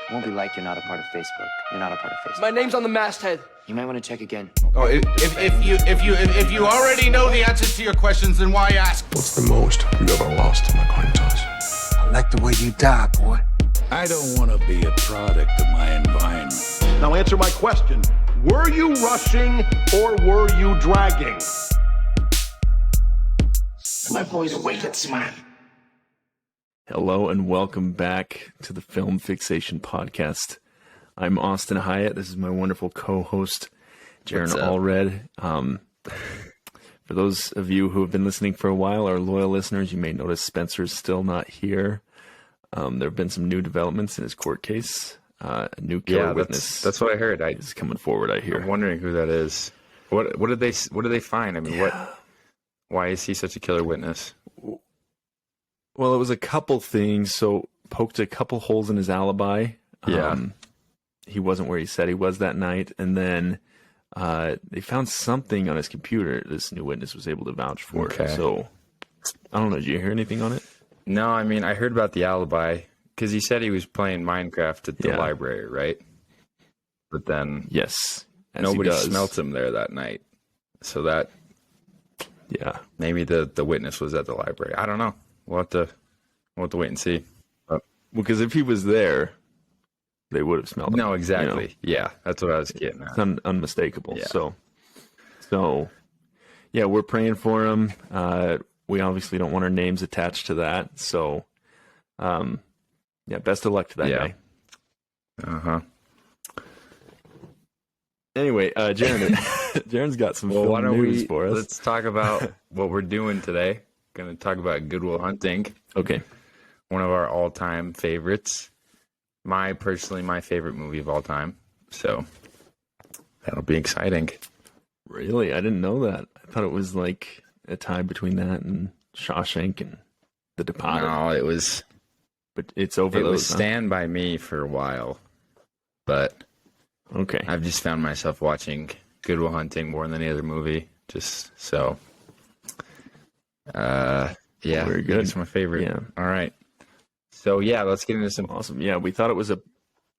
It won't be like you're not a part of Facebook. You're not a part of Facebook. My name's on the masthead. You might want to check again. Oh, if you already know the answers to your questions, then why ask? What's the most you ever lost on a coin toss? I like the way you die, boy. I don't want to be a product of my environment. Now answer my question. Were you rushing or were you dragging? My boy's awake at smile. Hello and welcome back to the Film Fixation Podcast. I'm Austin Hyatt. This is my wonderful co-host, Jaron Allred. For those of you who have been listening for a while, our loyal listeners, you may notice Spencer's still not here. There have been some new developments in his court case. A new killer witness. That's what I heard. Is coming forward. I hear. I'm wondering who that is. What did they find? I mean, why is he such a killer witness? Well, it was a couple things. So poked a couple holes in his alibi. He wasn't where he said he was that night, and then they found something on his computer this new witness was able to vouch for. Okay. So I don't know. Did you hear anything on it? No, I mean, I heard about the alibi because he said he was playing Minecraft at the library, right? But then yes, nobody smelt him there that night. So that maybe the witness was at the library. I don't know. We'll have to wait and see. Because if he was there, they would have smelled him. No, exactly. You know? Yeah, that's what I was getting at. It's unmistakable. Yeah. So yeah, we're praying for him. We obviously don't want our names attached to that. So, best of luck to that guy. Uh-huh. Anyway, Jaron's got some film news for us. Let's talk about what we're doing today. Going to talk about Good Will Hunting. Okay. One of our all-time favorites. Personally, my favorite movie of all time. So, that'll be exciting. Really? I didn't know that. I thought it was like a tie between that and Shawshank and The Departed. No, it was... But it's over those, It was Stand By Me for a while. But... Okay. I've just found myself watching Good Will Hunting more than any other movie. Just so... Very good. It's my favorite. Yeah. All right. So, let's get into some... Awesome. Yeah, we thought it was a...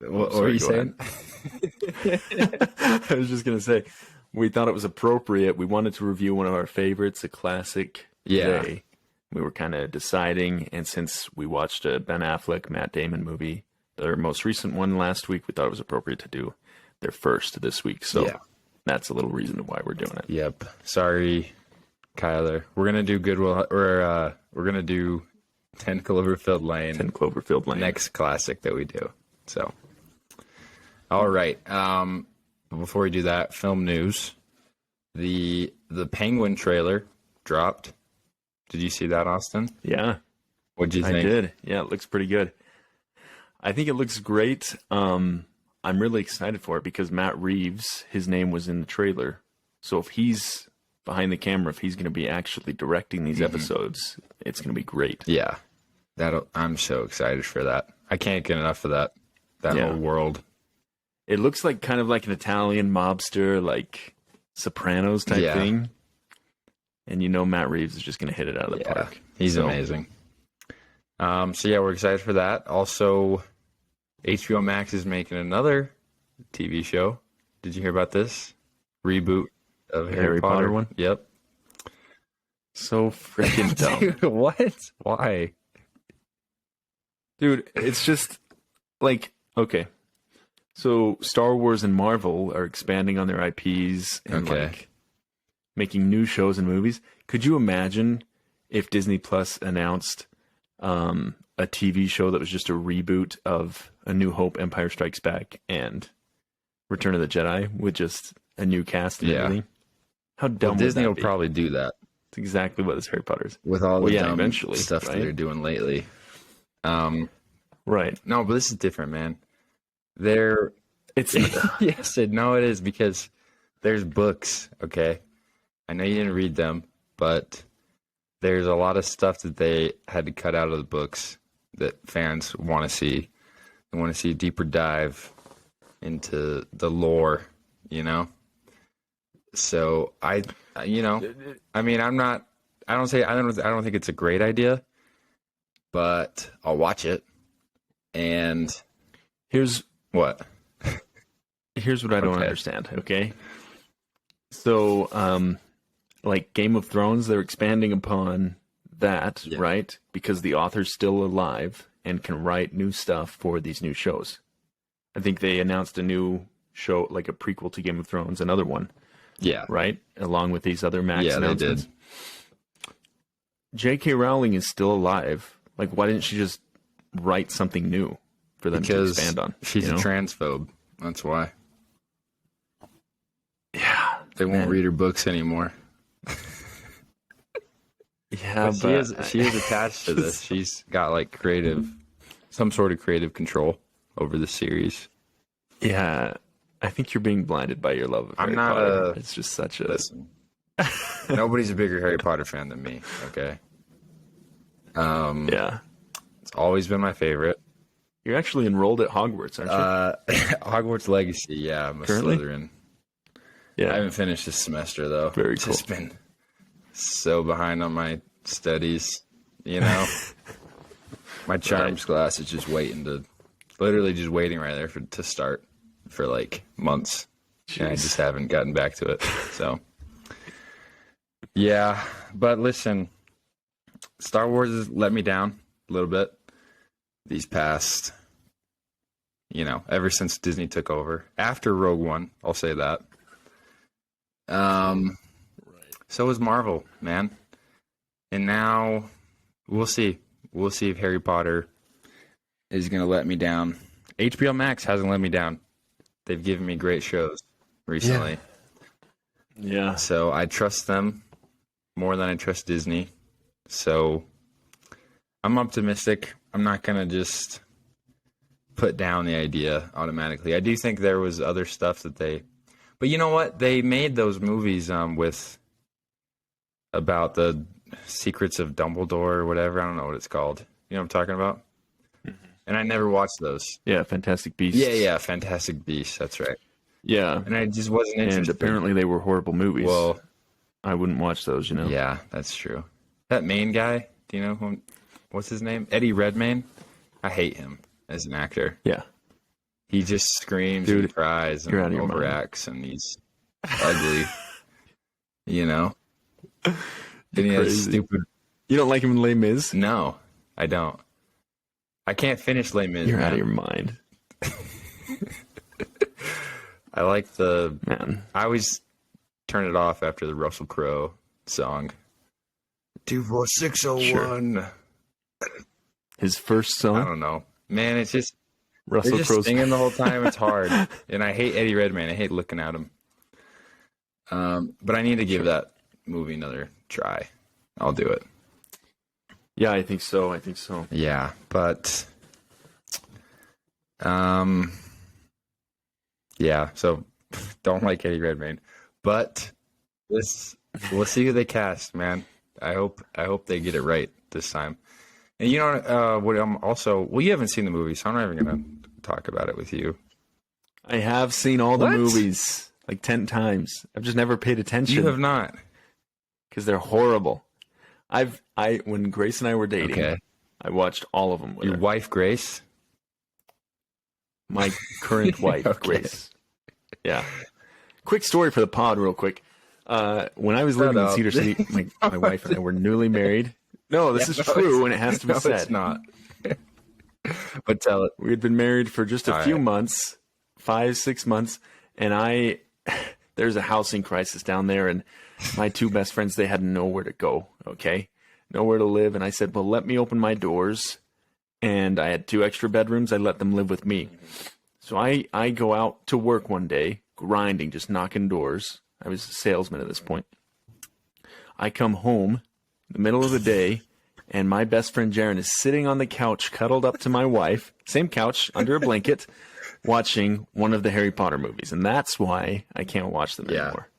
What were you saying? I was just going to say, we thought it was appropriate. We wanted to review one of our favorites, a classic today. We were kind of deciding, and since we watched a Ben Affleck, Matt Damon movie, their most recent one last week, we thought it was appropriate to do their first this week. So that's a little reason why we're doing it. Yep. Sorry, Kyler. We're going to do Goodwill, or we're going to do 10 Cloverfield Lane. 10 Cloverfield Lane. Next classic that we do. So, all right. Before we do that, film news. The Penguin trailer dropped. Did you see that, Austin? Yeah. What'd you think? I did. Yeah, it looks pretty good. I think it looks great. I'm really excited for it because Matt Reeves, his name was in the trailer. So if he's behind the camera, if he's going to be actually directing these episodes, it's going to be great. Yeah. I'm so excited for that. I can't get enough of that whole world. It looks like kind of like an Italian mobster, like Sopranos type thing. And Matt Reeves is just going to hit it out of the park. He's amazing. We're excited for that. Also, HBO Max is making another TV show. Did you hear about this? Reboot of Harry Potter one? Yep. So freaking dumb. Dude, what? Why? Dude, it's just like, okay. So Star Wars and Marvel are expanding on their IPs and like making new shows and movies. Could you imagine if Disney Plus announced a TV show that was just a reboot of A New Hope, Empire Strikes Back, and Return of the Jedi with just a new cast and everything? How dumb would Disney that will be? probably do that. It's exactly what this Harry Potter's. With all the dumb eventually, stuff that they're doing lately. Right. No, but this is different, man. It's it is because there's books, okay? I know you didn't read them, but there's a lot of stuff that they had to cut out of the books that fans want to see. They want to see a deeper dive into the lore, So I don't think it's a great idea, but I'll watch it. And Here's What? here's what I don't Okay. understand. Okay, so like Game of Thrones, they're expanding upon that, Yeah. right? Because the author's still alive and can write new stuff for these new shows. I think they announced a new show, like a prequel to Game of Thrones, another one, Yeah. right? Along with these other Max Yeah, they announcements. did. J.K. Rowling is still alive. Like, why didn't she just write something new for them to Because expand on? she's you know? a transphobe. That's why. Yeah, They won't man. read her books anymore. Yeah, But she is attached to this. She's got like some sort of creative control over the series. Yeah, I think you're being blinded by your love of I'm Harry not Potter. a- It's just such a... Listen, nobody's a bigger Harry Potter fan than me. Okay, Yeah. it's always been my favorite. You're actually enrolled at Hogwarts, aren't you? Hogwarts Legacy. Yeah, I'm a Currently? Slytherin. Yeah. I haven't finished this semester though. Very It's just been so behind on my studies. You know, my charms class is just literally just waiting right there to start for like months. And I Jeez. just haven't gotten back to it. So, yeah, but listen, Star Wars has let me down a little bit these past, ever since Disney took over. After Rogue One, I'll say that. So is Marvel, man. And now we'll see. We'll see if Harry Potter is going to let me down. HBO Max hasn't let me down. They've given me great shows recently. Yeah. So I trust them more than I trust Disney. So I'm optimistic. I'm not going to just put down the idea automatically. I do think there was other stuff that but you know what? They made those movies about the Secrets of Dumbledore or whatever. I don't know what it's called. You know what I'm talking about? And I never watched those. Yeah, Fantastic Beasts. Yeah, Fantastic Beasts. That's right. Yeah. And I just wasn't And interested. apparently they were horrible movies. Well, I wouldn't watch those, yeah, that's true. That main guy, do you know what's his name? Eddie Redmayne? I hate him as an actor. Yeah. He just screams Dude, and cries and you're out of your mind. overacts, and he's ugly. And he has crazy. stupid. You don't like him in Les Mis? No, I don't. I can't finish Les Mis. You're out of man. your mind. I like Man. I always turn it off after the Russell Crowe song. 24601. His first I song, don't know. Man, it's just Russell they're just Crowe's. singing the whole time. It's hard. And I hate Eddie Redmayne. I hate looking at him. But I need to give that movie another try. I'll do it. Yeah, I think so. Yeah, but yeah, so don't like Eddie Redmayne. But we'll see who they cast, man. I hope they get it right this time. And you know what I'm also you haven't seen the movie, so I'm not even gonna talk about it with you. I have seen all the What? movies like 10 times. I've just never paid You attention have not. because they're horrible. When Grace and I were dating, Okay. I watched all of them with Your her. wife Grace? My current wife, Okay. Grace. Yeah. Quick story for the pod, real quick. When I was Shut living in up. Cedar City, my wife and I were newly married. No, this is true, and it has to be No, said. it's not. But tell it. We had been married for just a All few right. months, 5-6 months, and there's a housing crisis down there, and my two best friends, they had nowhere to go, okay? Nowhere to live, and I said, well, let me open my doors, and I had 2 extra bedrooms. I let them live with me. So I go out to work one day, grinding, just knocking doors. I was a salesman at this point. I come home in the middle of the day, and my best friend Jaron is sitting on the couch, cuddled up to my wife, same couch, under a blanket, watching one of the Harry Potter movies. And that's why I can't watch them Yeah. anymore,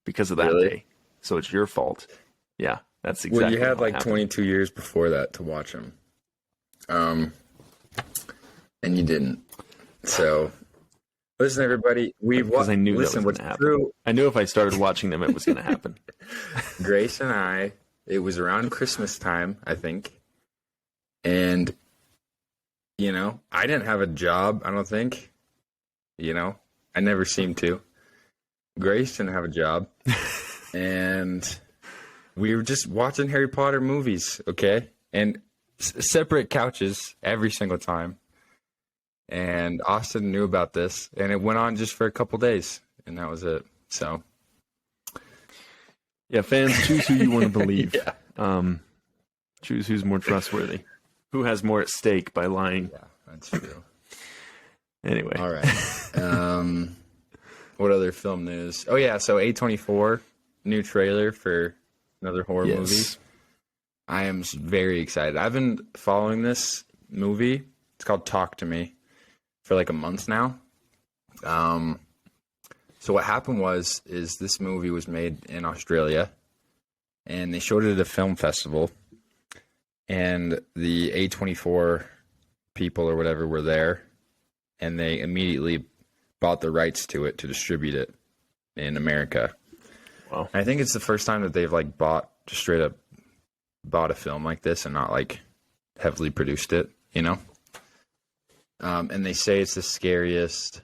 because of that Really? day. So it's your fault. Yeah, that's exactly Well, you had what like happened. 22 years before that to watch them. And you didn't. So, listen, everybody. Because I knew that was listen, going what's to happen. true, I knew if I started watching them, it was going to happen. Grace and I, it was around Christmas time, I think. And you know, I didn't have a job, I don't think. You know, I never seemed to. Grace didn't have a job. And we were just watching Harry Potter movies, okay? And separate couches every single time. And Austin knew about this, and it went on just for a couple days, and that was it. So, Yeah, fans, choose who you want to believe. Yeah. Choose who's more trustworthy. Who has more at stake by lying. Yeah, that's true. Anyway. All right. What other film news? Oh, yeah, so A24, new trailer for another horror movie. I am very excited. I've been following this movie. It's called Talk to Me for like a month now. So what happened is this movie was made in Australia, and they showed it at a film festival, and the A24 people or whatever were there, and they immediately bought the rights to it to distribute it in America. Wow. I think it's the first time that they've like just straight up bought a film like this and not like heavily produced it, you know? And they say it's the scariest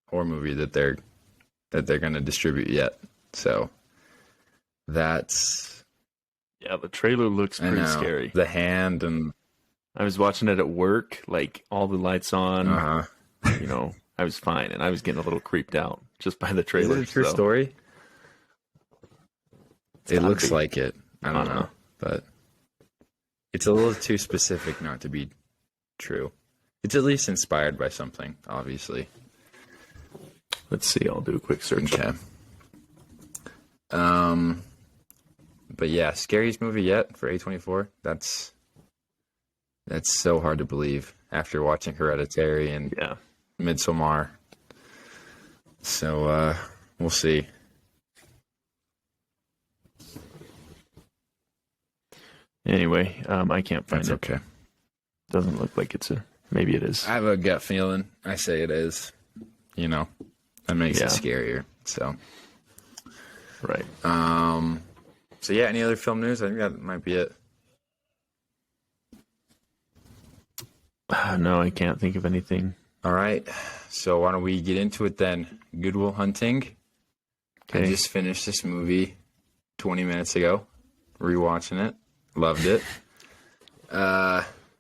horror movie that they're going to distribute yet. So that's... Yeah, the trailer looks I pretty know, scary. The hand and... I was watching it at work, like all the lights on. You know, I was fine, and I was getting a little creeped out just by the Is trailer. it a true story? It gotta looks be. like it. I don't know. But it's a little too specific not to be true. It's at least inspired by something, obviously. Let's see. I'll do a quick search. Okay. But yeah, scariest movie yet for A24. That's so hard to believe after watching Hereditary and Yeah. Midsommar. So we'll see. Anyway, I can't find That's it. okay. Doesn't look like it's a. Maybe it is. I have a gut feeling. I say it is. You know, that makes Yeah. it scarier. So. Right. So yeah, any other film news? I think that might be it. No, I can't think of anything. All right. So why don't we get into it then? Good Will Hunting. I Okay. just finished this movie 20 minutes ago. Rewatching it. Loved it.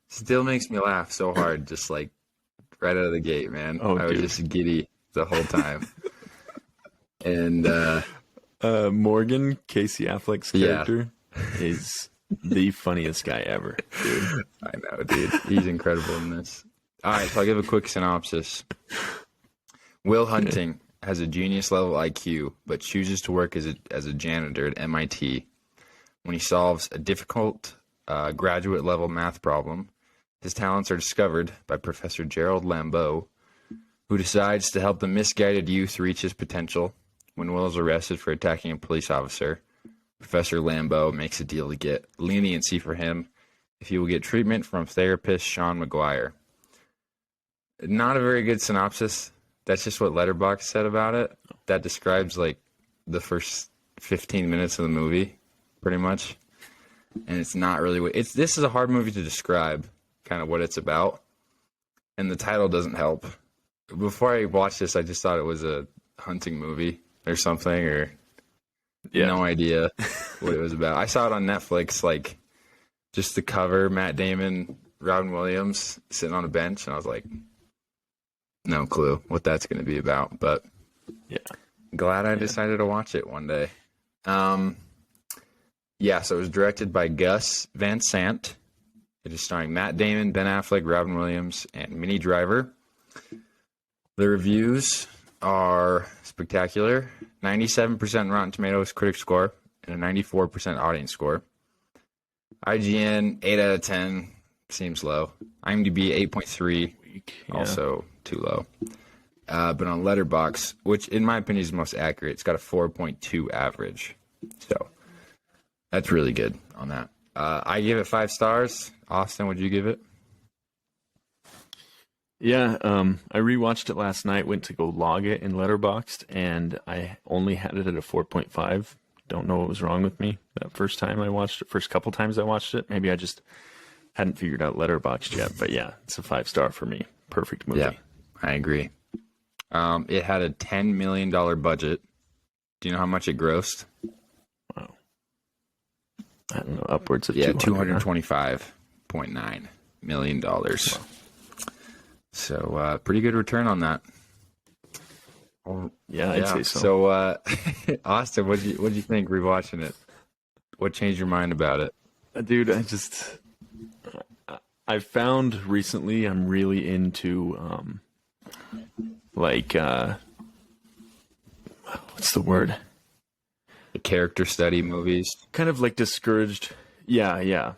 Still makes me laugh so hard, just like right out of the gate, man. Oh, I was dude. just giddy the whole time. And Morgan, Casey Affleck's Yeah. character, is the funniest guy ever, dude. I know, dude. He's incredible in this. All right, so I'll give a quick synopsis. Will Hunting has a genius level IQ, but chooses to work as a janitor at MIT. When he solves a difficult graduate level math problem, his talents are discovered by Professor Gerald Lambeau, who decides to help the misguided youth reach his potential. When Will is arrested for attacking a police officer, Professor Lambeau makes a deal to get leniency for him if he will get treatment from therapist Sean McGuire. Not a very good synopsis. That's just what Letterboxd said about it. That describes like the first 15 minutes of the movie, pretty much. And it's not really what it's. This is a hard movie to describe, kind of what it's about, and the title doesn't help. Before I watched this, I just thought it was a hunting movie or something, or no idea what it was about. I saw it on Netflix, like just the cover, Matt Damon, Robin Williams sitting on a bench, and I was like, no clue what that's going to be about. But Yeah. glad I decided to watch it one day. Yeah, so it was directed by Gus Van Sant. It is starring Matt Damon, Ben Affleck, Robin Williams, and Minnie Driver. The reviews are spectacular. 97% Rotten Tomatoes critic score and a 94% audience score. IGN, 8 out of 10. Seems low. IMDb, 8.3. Yeah. Also too low. But on Letterboxd, which in my opinion is the most accurate, it's got a 4.2 average. So that's really good on that. I give it 5 stars. Austin, would you give it? Yeah, I rewatched it last night, went to go log it in Letterboxd, and I only had it at a 4.5. Don't know what was wrong with me that first time I watched it, first couple times I watched it. Maybe I just Hadn't figured out Letterboxd yet, but yeah, it's a 5-star for me. Perfect movie. Yeah, I agree. It had a $10 million budget. Do you know how much it grossed? Wow. I don't know, upwards of $225.9 million. Wow. So pretty good return on that. Yeah, I'd say so. So, Austin, what did you think rewatching it? What changed your mind about it? Dude, I found recently I'm really into what's the word? The character study movies. Kind of like discouraged. Yeah.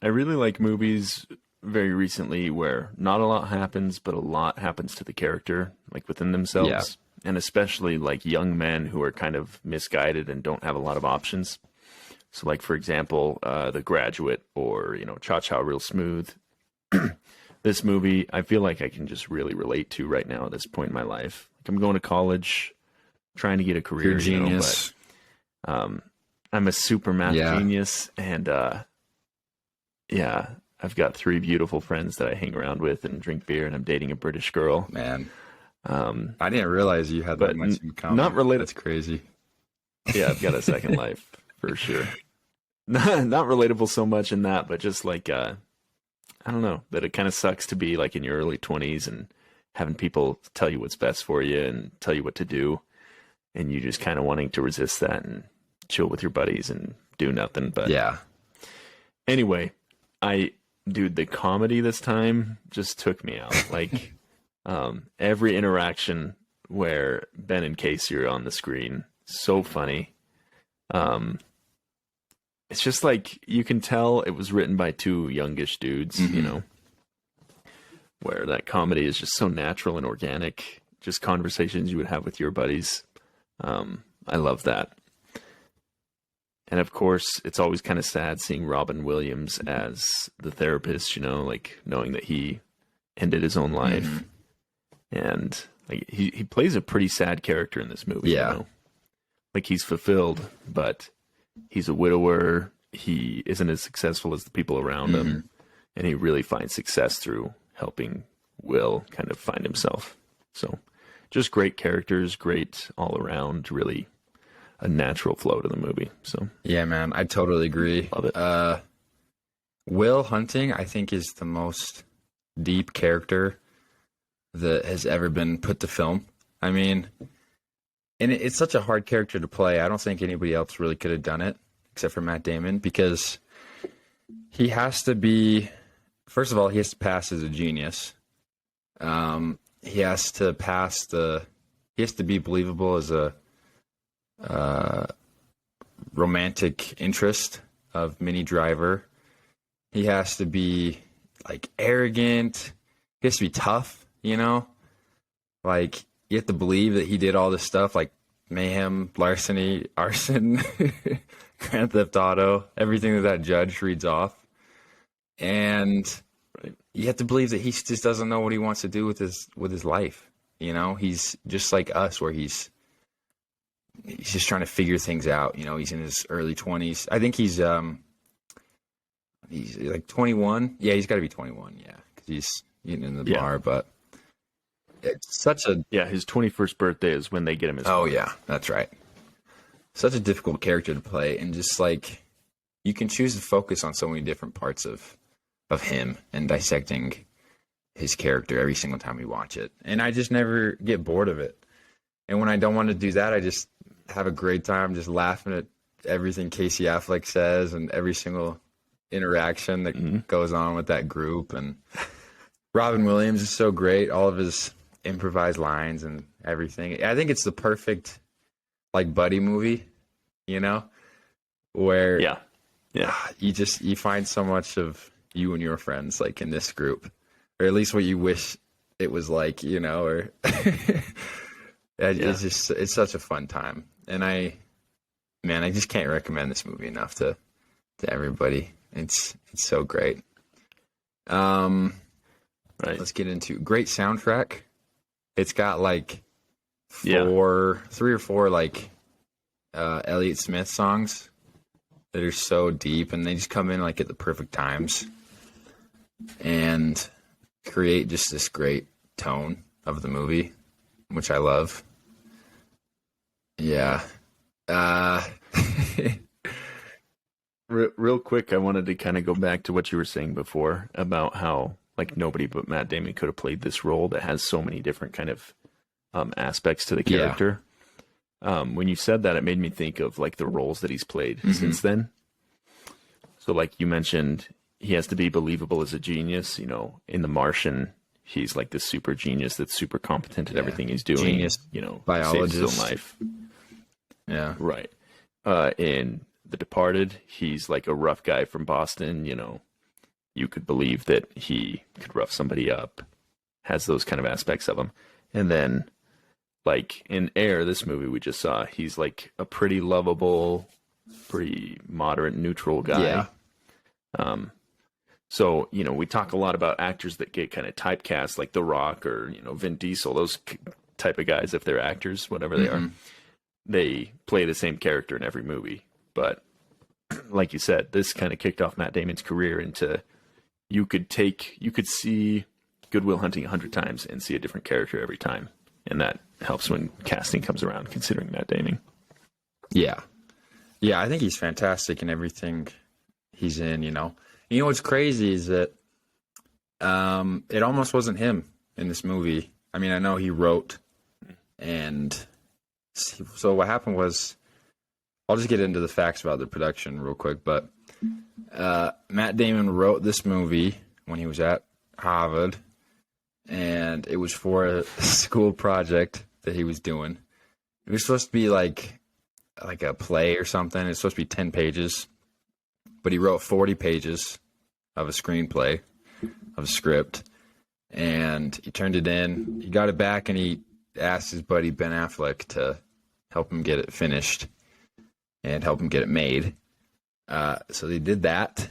I really like movies very recently where not a lot happens, but a lot happens to the character, like within themselves. Yeah. And especially like young men who are kind of misguided and don't have a lot of options. So like, for example, The Graduate or, Cha Cha Real Smooth. This movie, I feel like I can just really relate to right now at this point in my life. Like I'm going to college, trying to get a career. You're a genius. But I'm a super math genius. And I've got 3 beautiful friends that I hang around with and drink beer, and I'm dating a British girl. Man. I didn't realize you had that much in common. Not related. That's crazy. Yeah, I've got a second life for sure. Not relatable so much in that, but just like I don't know, that it kind of sucks to be like in your early 20s and having people tell you what's best for you and tell you what to do, and you just kind of wanting to resist that and chill with your buddies and do nothing. But yeah. Anyway, the comedy this time just took me out. Like every interaction where Ben and Casey are on the screen, so funny. It's just like you can tell it was written by 2 youngish dudes, where that comedy is just so natural and organic, just conversations you would have with your buddies. I love that. And of course, it's always kind of sad seeing Robin Williams as the therapist, like knowing that he ended his own life. And like he plays a pretty sad character in this movie. Yeah. Like he's fulfilled, but he's a widower. He isn't as successful as the people around him. And he really finds success through helping Will kind of find himself. So just great characters, great all around, really a natural flow to the movie. So yeah, man, I totally agree. Love it. Will Hunting, I think, is the most deep character that has ever been put to film. I mean, and it's such a hard character to play. I don't think anybody else really could have done it except for Matt Damon, because he has to be, first of all, he has to pass as a genius. He has to be believable as a romantic interest of Minnie Driver. He has to be like arrogant. He has to be tough, like you have to believe that he did all this stuff like mayhem, larceny, arson, Grand Theft Auto, everything that judge reads off. And you have to believe that he just doesn't know what he wants to do with his life. He's just like us, where he's just trying to figure things out. He's in his early 20s. I think he's like 21. Yeah, he's got to be 21. Yeah, because he's eating in the bar. But it's such a his 21st birthday is when they get him his car. Yeah, that's right. Such a difficult character to play, and just like you can choose to focus on so many different parts of him and dissecting his character every single time we watch it. And I just never get bored of it. And when I don't want to do that, I just have a great time just laughing at everything Casey Affleck says and every single interaction that goes on with that group. And Robin Williams is so great. All of his improvised lines and everything. I think it's the perfect like buddy movie, where you find so much of you and your friends like in this group, or at least what you wish it was like, or it's such a fun time. And I just can't recommend this movie enough to everybody. It's so great. Right. Let's get into great soundtrack. It's got like 3 or 4 like Elliott Smith songs that are so deep, and they just come in like at the perfect times. and create just this great tone of the movie, which I love. Yeah. Real quick, I wanted to kind of go back to what you were saying before about how like nobody but Matt Damon could have played this role that has so many different kind of aspects to the character. When you said that, it made me think of like the roles that he's played since then. So like you mentioned, he has to be believable as a genius. You know, in The Martian, he's like this super genius that's super competent at everything he's doing. Genius, you know, biologist. saves his own life. Yeah. Right. In The Departed, he's like a rough guy from Boston. You know, you could believe that he could rough somebody up. Has those kind of aspects of him. And then, like in Air, this movie we just saw, he's like a pretty lovable, pretty moderate, neutral guy. Yeah. So, you know, we talk a lot about actors that get kind of typecast, like The Rock or, you know, Vin Diesel, those type of guys, if they're actors, whatever they are. They play the same character in every movie. But like you said, this kind of kicked off Matt Damon's career into you could see Good Will Hunting 100 times and see a different character every time. And that helps when casting comes around, considering Matt Damon. Yeah. Yeah, I think he's fantastic in everything he's in, you know. You know what's crazy is that it almost wasn't him in this movie. I mean, I know he wrote, and so what happened was, I'll just get into the facts about the production real quick, but Matt Damon wrote this movie when he was at Harvard, and it was for a school project that he was doing. It was supposed to be like a play or something. It's supposed to be 10 pages, but he wrote 40 pages of a screenplay, of a script, and he turned it in. He got it back, and he asked his buddy Ben Affleck to help him get it finished and help him get it made. So they did that,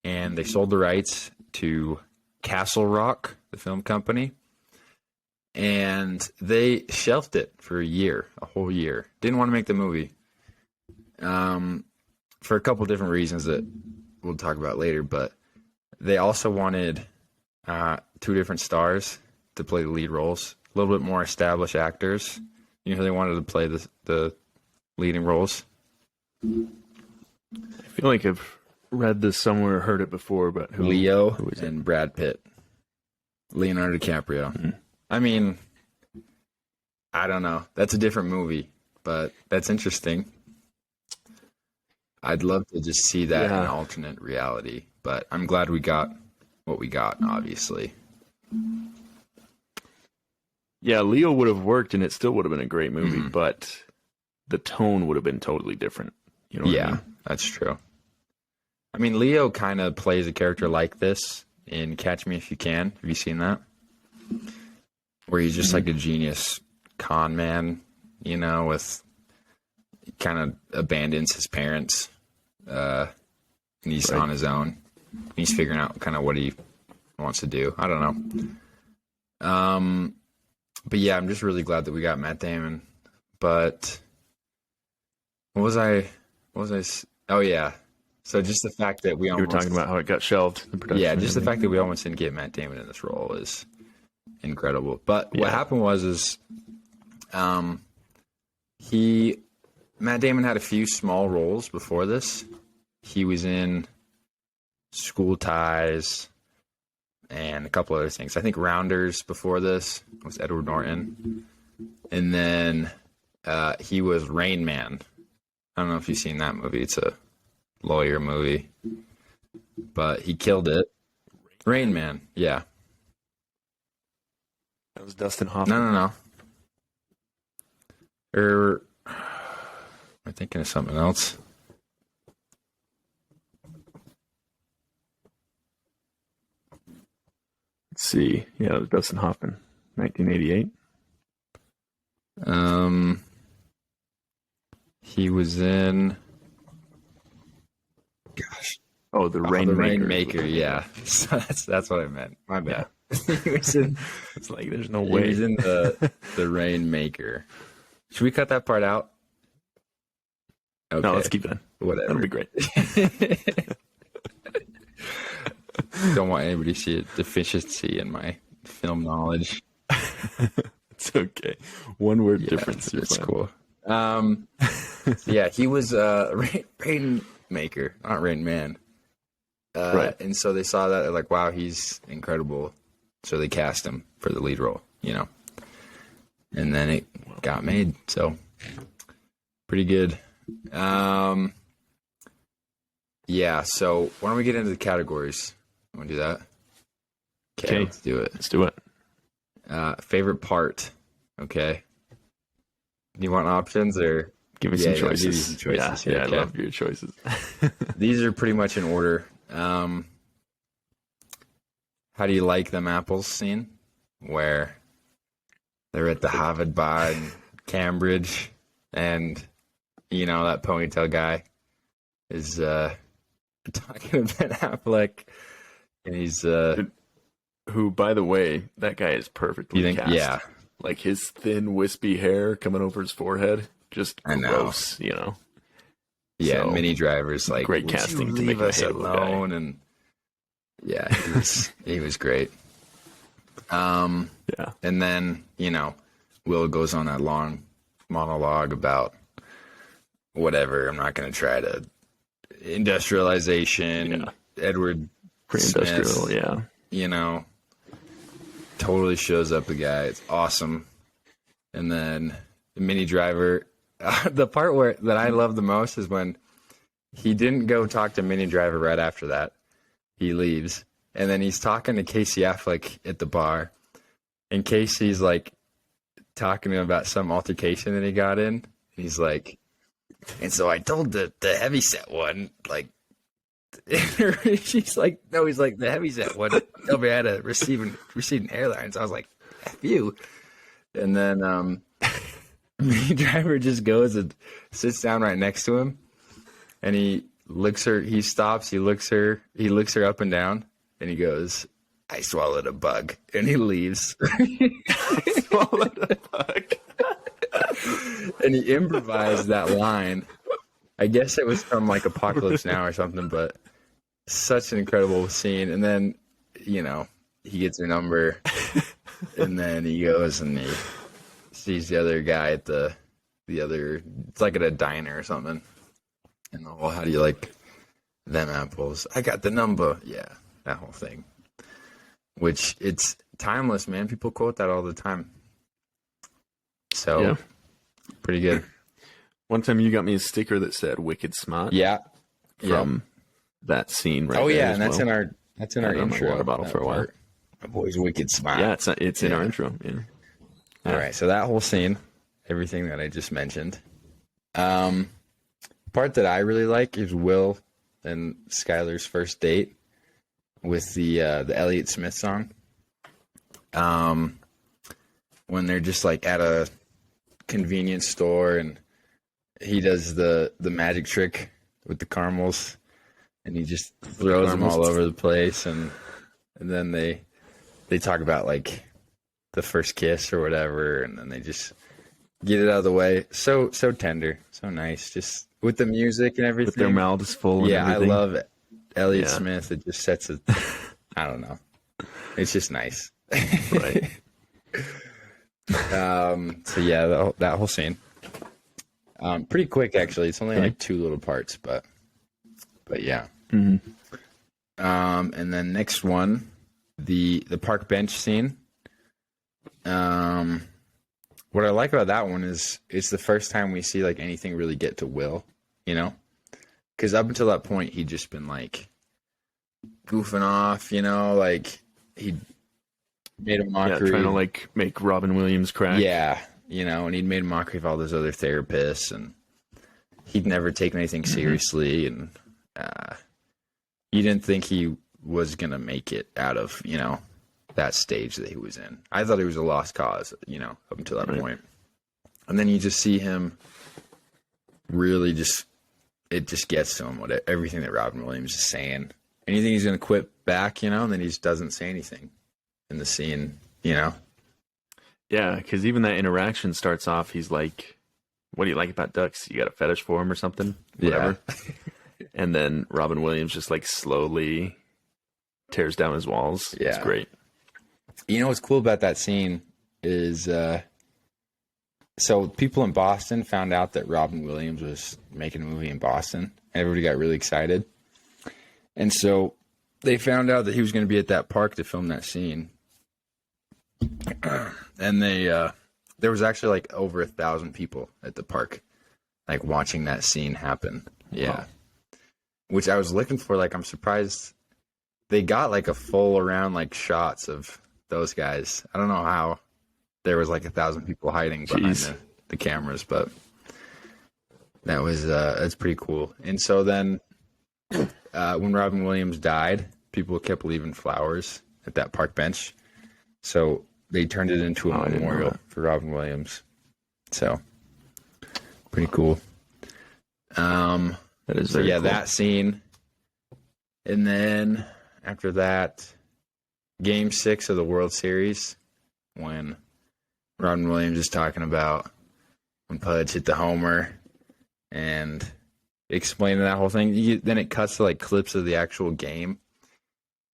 and they sold the rights to Castle Rock, the film company, and they shelved it for a whole year. Didn't want to make the movie for a couple different reasons that we'll talk about later, but they also wanted 2 different stars to play the lead roles, a little bit more established actors. You know who they wanted to play the leading roles? I feel like I've read this somewhere or heard it before, but who is it? And Brad Pitt. Leonardo DiCaprio. I mean, I don't know. That's a different movie, but that's interesting. I'd love to just see that in an alternate reality, but I'm glad we got what we got, obviously. Yeah, Leo would have worked, and it still would have been a great movie, but the tone would have been totally different. You know what I mean? That's true. I mean, Leo kind of plays a character like this in Catch Me If You Can. Have you seen that? Where he's just like a genius con man, you know, with kind of abandons his parents, and he's on his own. He's figuring out kind of what he wants to do. I don't know. But yeah, I'm just really glad that we got Matt Damon. But what was I? Oh yeah. So just the fact that we almost... You were talking about how it got shelved. The production. Yeah, just the fact that we almost didn't get Matt Damon in this role is incredible. But what happened was Matt Damon had a few small roles before this. He was in School Ties and a couple other things. I think Rounders before this was Edward Norton. And then he was Rain Man. I don't know if you've seen that movie. It's a lawyer movie. But he killed it. Rain Man, yeah. That was Dustin Hoffman. No. Am I thinking of something else? Let's see. Yeah, it was Dustin Hoffman, 1988. He was in... Gosh. Oh, the Rainmaker. The Rainmaker, yeah. So that's what I meant. My bad. He was in, it's like there's no way. He was in the Rainmaker. Should we cut that part out? Okay. No, let's keep that. Whatever. That'll be great. Don't want anybody to see a deficiency in my film knowledge. It's okay. One word difference. It's cool. Yeah, he was Rainmaker, not Rain Man. Right. And so they saw that, they're like, wow, he's incredible. So they cast him for the lead role, you know. And then it got made. So pretty good. Yeah, so why don't we get into the categories? Want to do that? Okay, let's do it. Let's do it. Favorite part. Okay. Do you want options or Give me some choices. I'll give you some choices here, I okay? love your choices. These are pretty much in order. How do you like them apples scene? Where they're at the Harvard bar in Cambridge, and you know that ponytail guy is talking to Ben Affleck, and he's Who, by the way, that guy is perfectly you think cast. yeah. Like his thin, wispy hair coming over his forehead, just I know. gross, you know. Yeah, So, Mini Driver's like, great "Would casting you to leave make him a us Halo guy." alone?" And yeah, he was great. Yeah. And then, you know, Will goes on that long monologue about whatever. I'm not going to try to industrialization. Yeah. Edward Pre-industrial, Smith, yeah. you know, totally shows up the guy. It's awesome. And then the Mini Driver, the part that I love the most is when he didn't go talk to Mini Driver right after that. He leaves. And then he's talking to Casey Affleck at the bar. And Casey's like talking to him about some altercation that he got in. And he's like, and so I told the heavyset one, like, she's like, no, he's like, the heavyset one told me I had a receding hairline. So I was like, F you. And then Mini Driver just goes and sits down right next to him. And he stops, he looks her up and down. And he goes, I swallowed a bug. And he leaves. Swallowed a bug. And he improvised that line. I guess it was from like Apocalypse Now or something, but such an incredible scene. And then, you know, he gets her number. And then he goes and he sees the other guy at it's like at a diner or something. And well, how do you like them apples? I got the number. Yeah. That whole thing, which it's timeless, man. People quote that all the time. So, Yeah. Pretty good. One time you got me a sticker that said "Wicked Smart." Yeah, from that scene. Right. Oh there yeah, as and that's well. in our Had it on my intro. water bottle that for a while. part. My boy's wicked smart. Yeah, it's in our intro. Yeah. All right, so that whole scene, everything that I just mentioned. Part that I really like is Will and Skylar's first date with the Elliott Smith song. When they're just like at a convenience store and he does the magic trick with the caramels and he just throws them all over the place, and then they talk about like the first kiss or whatever, and then they just get it out of the way. So tender, so nice, just with the music and everything. With their mouths full. And Yeah, everything. I love it. Elliott Yeah. Smith, it just sets a I don't know. It's just nice. Right. So yeah, that whole scene. Pretty quick actually. It's only like 2 little parts, but yeah. Mm-hmm. And then next one, the park bench scene. What I like about that one is it's the first time we see like anything really get to Will, you know? Because up until that point, he'd just been like goofing off, you know, like he made a Yeah, mockery. trying to like make Robin Williams crack. Yeah, you know, and he'd made a mockery of all those other therapists, and he'd never taken anything seriously, and you didn't think he was going to make it out of, you know, that stage that he was in. I thought he was a lost cause, you know, up until that point. And then you just see him really it just gets to him, everything that Robin Williams is saying. And you think he's going to quit back, you know, and then he just doesn't say anything in the scene, you know? Yeah, because even that interaction starts off, he's like, what do you like about ducks? You got a fetish for them or something? Whatever. And then Robin Williams just like slowly tears down his walls. It's Yeah. great. You know what's cool about that scene is so people in Boston found out that Robin Williams was making a movie in Boston. Everybody got really excited. And so they found out that he was going to be at that park to film that scene. And there was actually like over 1,000 people at the park, like watching that scene happen. Yeah. Wow. Which I was looking for. Like, I'm surprised they got like a full around like shots of those guys. I don't know how there was like 1,000 people hiding behind the cameras, but that was that's pretty cool. And so then when Robin Williams died, people kept leaving flowers at that park bench. So they turned it into a memorial for Robin Williams. So pretty cool. That is So very yeah, cool. that scene. And then after that, Game 6 of the World Series, when Robin Williams is talking about when Pudge hit the homer and explaining that whole thing. Then it cuts to like clips of the actual game.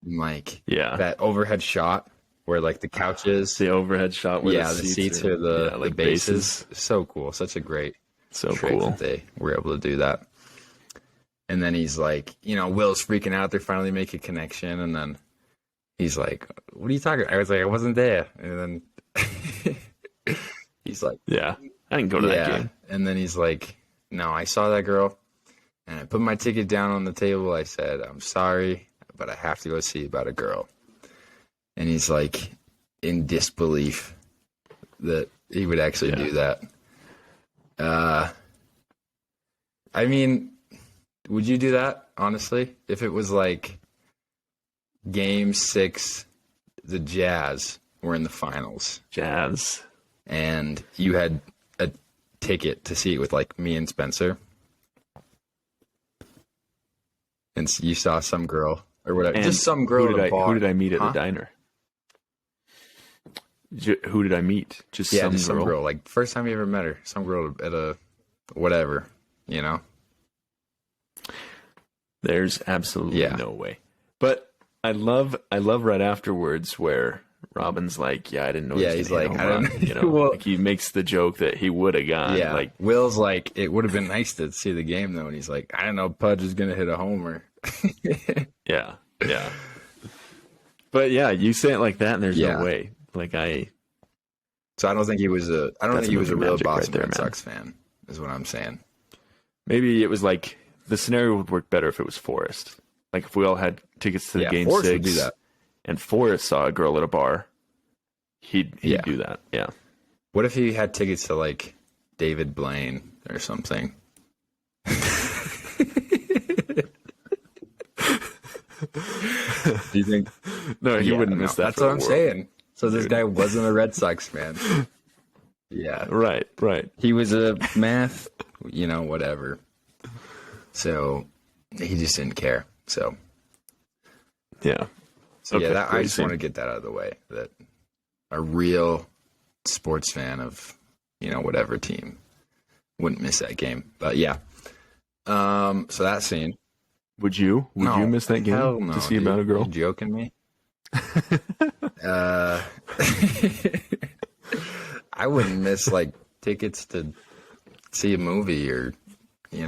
And, like that overhead shot where like the couch is. The overhead shot where the seats are the bases. So cool. Such a great trick cool that they were able to do that. And then he's like, Will's freaking out. They're finally making a connection. And then he's like, what are you talking about? I was like, I wasn't there. And then he's like, yeah, I didn't go to that game. And then he's like, no, I saw that girl. And I put my ticket down on the table. I said, I'm sorry, but I have to go see about a girl. And he's like in disbelief that he would actually do that. I mean, would you do that, honestly? If it was like Game 6, the Jazz were in the finals. Jazz. And you had a ticket to see it with like me and Spencer. And you saw some girl or whatever. And just some girl at a bar. Who did I meet at the diner? Who did I meet? Just some girl? Like, first time you ever met her. Some girl at a whatever, There's absolutely no way. But I love right afterwards where Robin's like, I didn't know. Yeah, he's like, I don't know. Well, like he makes the joke that he would have gone. Yeah, like Will's like, it would have been nice to see the game though, and he's like, I don't know, Pudge is gonna hit a homer. yeah. But yeah, you say it like that, and there's no way. So I don't think he was a. I don't think he was a real Boston Red man. Sox fan. Is what I'm saying. Maybe it was like the scenario would work better if it was Forrest. Like if we all had tickets to the Game Forrest 6, would do that. And Forrest saw a girl at a bar, he'd do that. Yeah. What if he had tickets to like David Blaine or something? Do you think? No, he wouldn't miss that. That's what I'm saying. So this guy wasn't a Red Sox fan. Yeah. Right. He was a math, whatever. So he just didn't care. So yeah. So yeah, I just want to get that out of the way. That a real sports fan of whatever team wouldn't miss that game. But yeah. So that scene. Would you miss that game to see about a girl? Are you joking me? I wouldn't miss like tickets to see a movie or I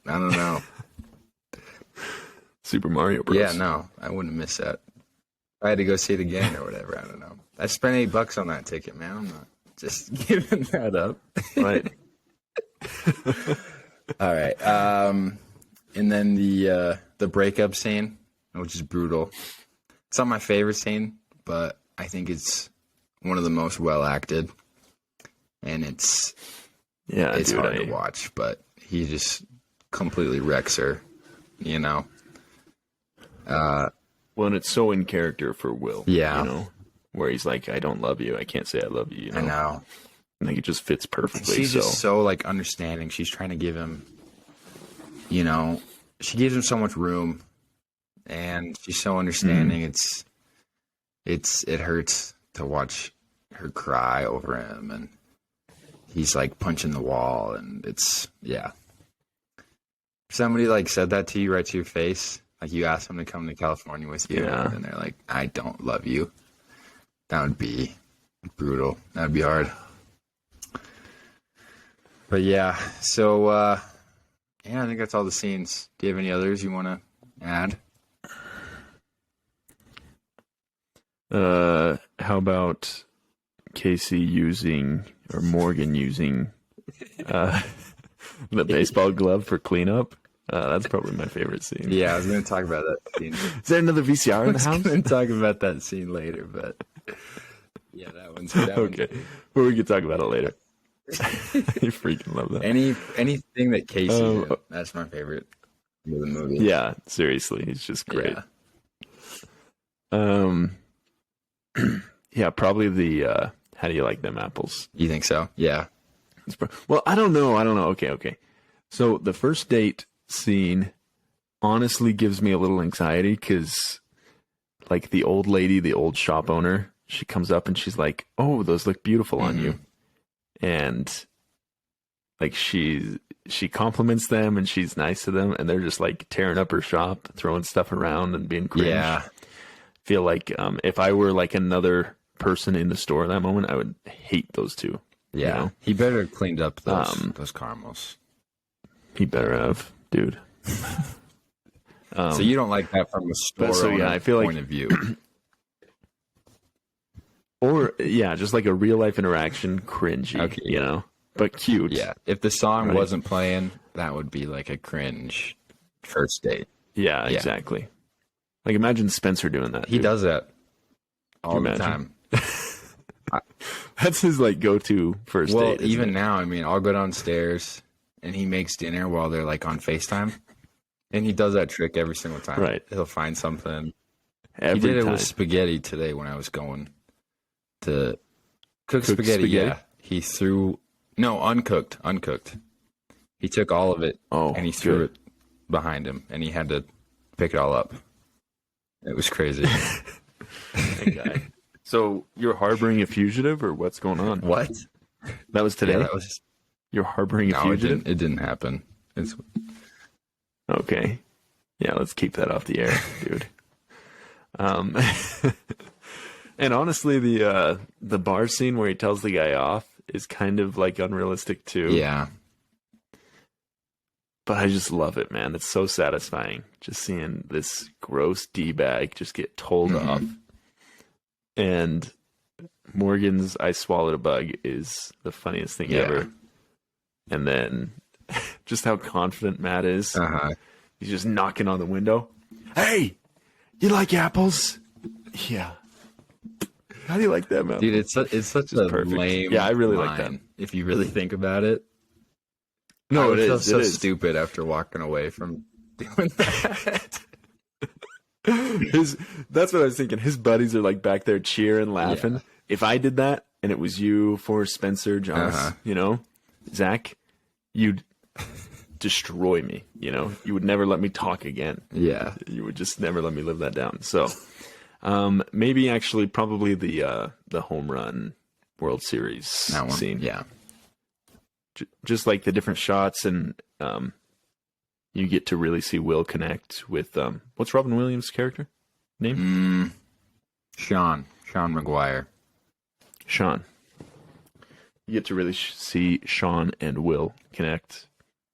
don't know. Super Mario Bros. Yeah, no, I wouldn't miss that. I had to go see it again or whatever. I don't know. I spent $8 on that ticket, man. I'm not just giving that up. Right. All right. And then the breakup scene, which is brutal. It's not my favorite scene, but I think it's one of the most well acted. And it's hard to watch, but he just completely wrecks her, Well, and it's so in character for Will. Yeah. Where he's like, I don't love you. I can't say I love you. I know. I think it just fits perfectly. She's just so like understanding. She's trying to give him, she gives him so much room, and she's so understanding. It hurts to watch her cry over him, and he's like punching the wall, and it's Somebody like said that to you right to your face Like you ask them to come to California with you, Yeah. and they're like, "I don't love you." That would be brutal. That would be hard. But yeah, so yeah, I think that's all the scenes. Do you have any others you want to add? How about Casey using or Morgan using the baseball glove for cleanup? That's probably my favorite scene. Yeah, I was going to talk about that scene. Is there another VCR in the house? I'm going to talk about that scene later, but yeah, that one's Okay, but we can talk about it later. You freaking love that. Anything that Casey did, that's my favorite of the movie. Yeah, seriously, he's just great. Yeah. Yeah, probably the how do you like them apples? You think so? Yeah. Well, I don't know. Okay. So the first date scene honestly gives me a little anxiety because, like, the old lady, the old shop owner, she comes up and she's like, "Oh, those look beautiful on you," and like she compliments them and she's nice to them, and they're just like tearing up her shop, throwing stuff around and being cringe. Yeah. Feel like if I were like another person in the store at that moment, I would hate those two. Yeah. You know? He better have cleaned up those caramels. He better have, dude. So you don't like that from a store I feel like point of view. Or yeah, just like a real life interaction, cringy, Okay. you know, but cute. Yeah. If the song Right. wasn't playing, that would be like a cringe first date. Yeah, Yeah. exactly. Like imagine Spencer doing that. He dude. does that all you the imagine? time. That's his like go-to first Well, date. isn't even it? now, I mean, I'll go downstairs and he makes dinner while they're like on FaceTime. And he does that trick every single time. Right. He'll find something. Every he did it time. with spaghetti today when I was going to cook Cook spaghetti. spaghetti? Yeah. He threw, no, uncooked. He took all of it and he threw good. it behind him and he had to pick it all up. It was crazy. That guy. So you're harboring a fugitive, or what's going on? What? That was today. Yeah, that was, You're harboring a no, fugitive. it didn't happen. It's, Okay. Yeah, let's keep that off the air, dude. And honestly, the bar scene where he tells the guy off is kind of like unrealistic too. yeah. But I just love it, man. It's so satisfying just seeing this gross D-bag just get told off. And Morgan's "I swallowed a bug" is the funniest thing ever. And then just how confident Matt is. Uh-huh. He's just knocking on the window. "Hey, you like apples?" "Yeah." "How do you like them apples?" Dude, it's such a perfect. lame. Yeah, I really like that. line, if you really think about it. No, I would it feel is. so It is. stupid after walking away from doing that. That's what I was thinking. His buddies are like back there cheering, laughing. Yeah. If I did that and it was you, Forrest, Spencer, Jonas, Uh-huh. you know, Zach, you'd destroy me. You know, you would never let me talk again. Yeah. You would just never let me live that down. So, maybe actually, probably the home run World Series That one. scene. Yeah. Just like the different shots, and you get to really see Will connect with what's Robin Williams' character name? Sean McGuire. Sean. You get to really see Sean and Will connect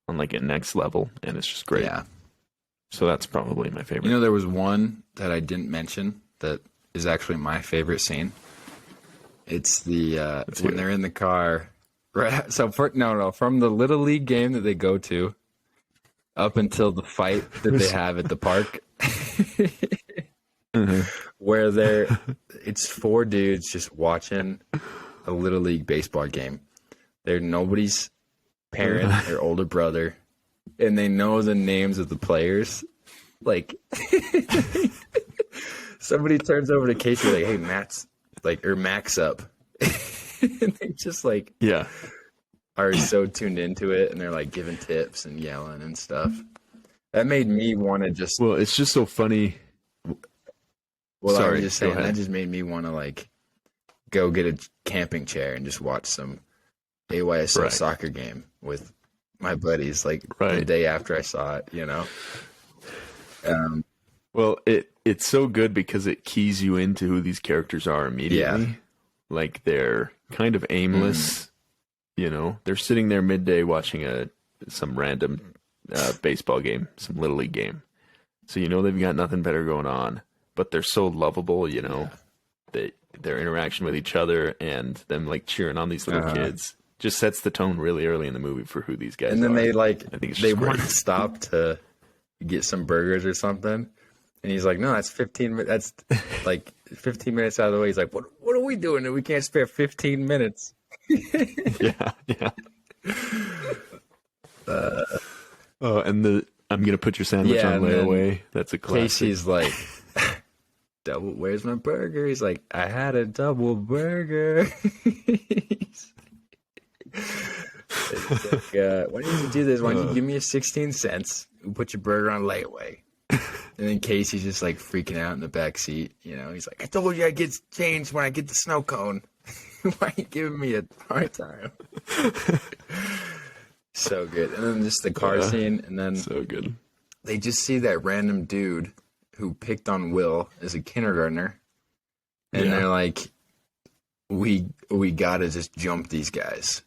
on like a next level, and it's just great. Yeah. So that's probably my favorite. You know, there was one that I didn't mention that is actually my favorite scene. It's the when they're in the car. Right. So from the Little League game that they go to up until the fight that they have at the park, where it's four dudes just watching a Little League baseball game. They're nobody's parent or older brother, and they know the names of the players. Like, somebody turns over to Casey like, "Hey, Max up," and they just like Yeah. are so tuned into it, and they're like giving tips and yelling and stuff. That made me want to just. Well, it's just so funny. Well, I Sorry, was just go saying ahead. that just made me want to like go get a camping chair and just watch some AYSO Right. soccer game with my buddies. Like the Right. day after I saw it, you know. Well, it's so good because it keys you into who these characters are immediately. Yeah. Like they're kind of aimless, you know. They're sitting there midday watching some random baseball game, some little league game. So you know they've got nothing better going on, but they're so lovable, you know. Their interaction with each other and them like cheering on these little kids just sets the tone really early in the movie for who these guys are. And then they I think it's they just want great. to stop to get some burgers or something. And he's like, no, that's 15 minutes. That's like 15 minutes out of the way. He's like, what are we doing? We can't spare 15 minutes. Yeah. And I'm going to put your sandwich Yeah, on and then layaway. That's a classic. Casey's like, where's my burger? He's like, I had a double burger. It's like, why don't you do this? Why don't you give me 16 cents and put your burger on layaway? And then Casey's just like freaking out in the back seat. You know, he's like, I told you I'd get changed when I get the snow cone. Why are you giving me a hard time? So good. And then just the car scene. And then So good. they just see that random dude who picked on Will as a kindergartner. And they're like, we gotta just jump these guys.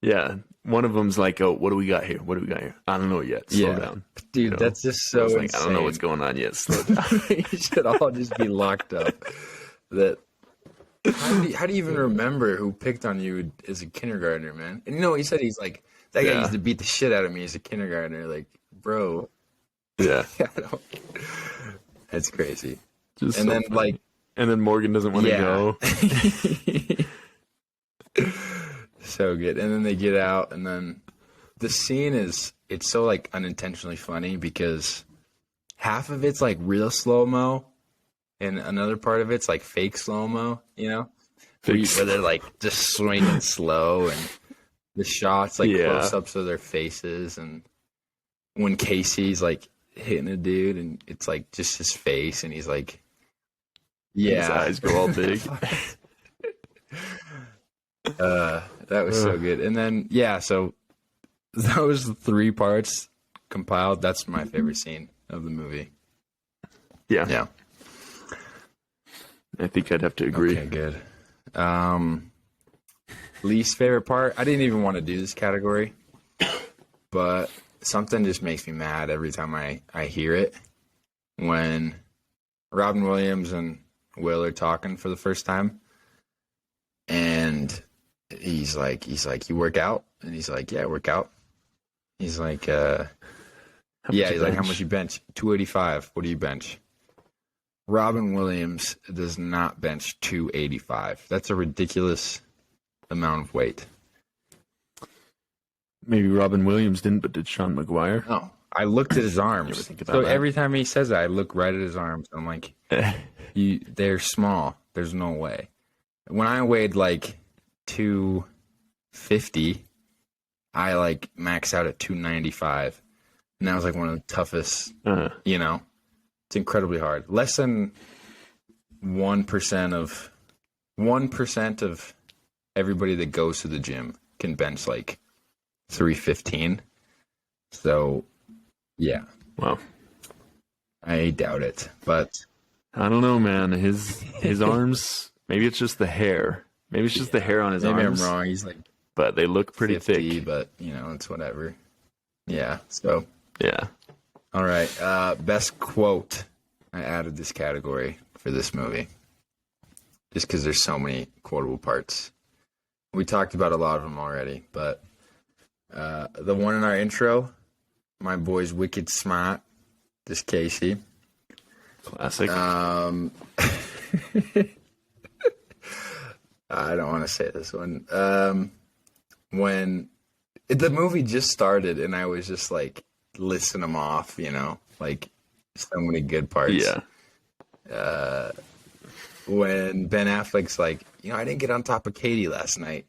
Yeah. One of them's like, oh, what do we got here? What do we got here? I don't know yet. Slow down. Dude, You know? that's just I so was like, insane. I don't know what's going on yet. Slow down. You should all just be locked up. That how do you even remember who picked on you as a kindergartner, man? And you know, he said he's like, that guy Yeah. used to beat the shit out of me as a kindergartner. Like, bro, Yeah. that's crazy. Just And so then funny. like, And then Morgan doesn't want to go. so good. And then they get out, and then the scene it's so like unintentionally funny because half of it's like real slow-mo and another part of it's like fake slow-mo, you know? Where they're like just swinging slow and the shots like close-ups of their faces, and when Casey's like hitting a dude and it's like just his face and he's like, His eyes go all big. That was so good. And then so those 3 parts compiled, that's my favorite scene of the movie. Yeah. I think I'd have to agree. Okay, good. Least favorite part, I didn't even want to do this category, but something just makes me mad every time I hear it. When Robin Williams and Will are talking for the first time, and he's like, you work out? And he's like, yeah, I work out. He's like, he's like, how much you bench? 285. What do you bench? Robin Williams does not bench 285. That's a ridiculous amount of weight. Maybe Robin Williams didn't, but did Sean McGuire? No, I looked at his arms. You ever think about So that? every time he says that, I look right at his arms. I'm like, they're small. There's no way. When I weighed like 250, I like max out at 295. And that was like one of the toughest, you know, it's incredibly hard. Less than 1% of everybody that goes to the gym can bench like 315. So, yeah, Wow. I doubt it. But I don't know, man. His arms, maybe it's just the hair. Maybe it's just the hair on his maybe arms. I'm wrong. He's like But they look pretty 50, thick. but you know, it's whatever. Yeah. So, Yeah. all right. Best quote. I added this category for this movie just because there's so many quotable parts. We talked about a lot of them already, but the one in our intro, my boy's wicked smart. This Casey. Classic. I don't want to say this one. When the movie just started and I was just like listing them off, you know, like so many good parts. yeah. When Ben Affleck's like, you know, I didn't get on top of Katie last night.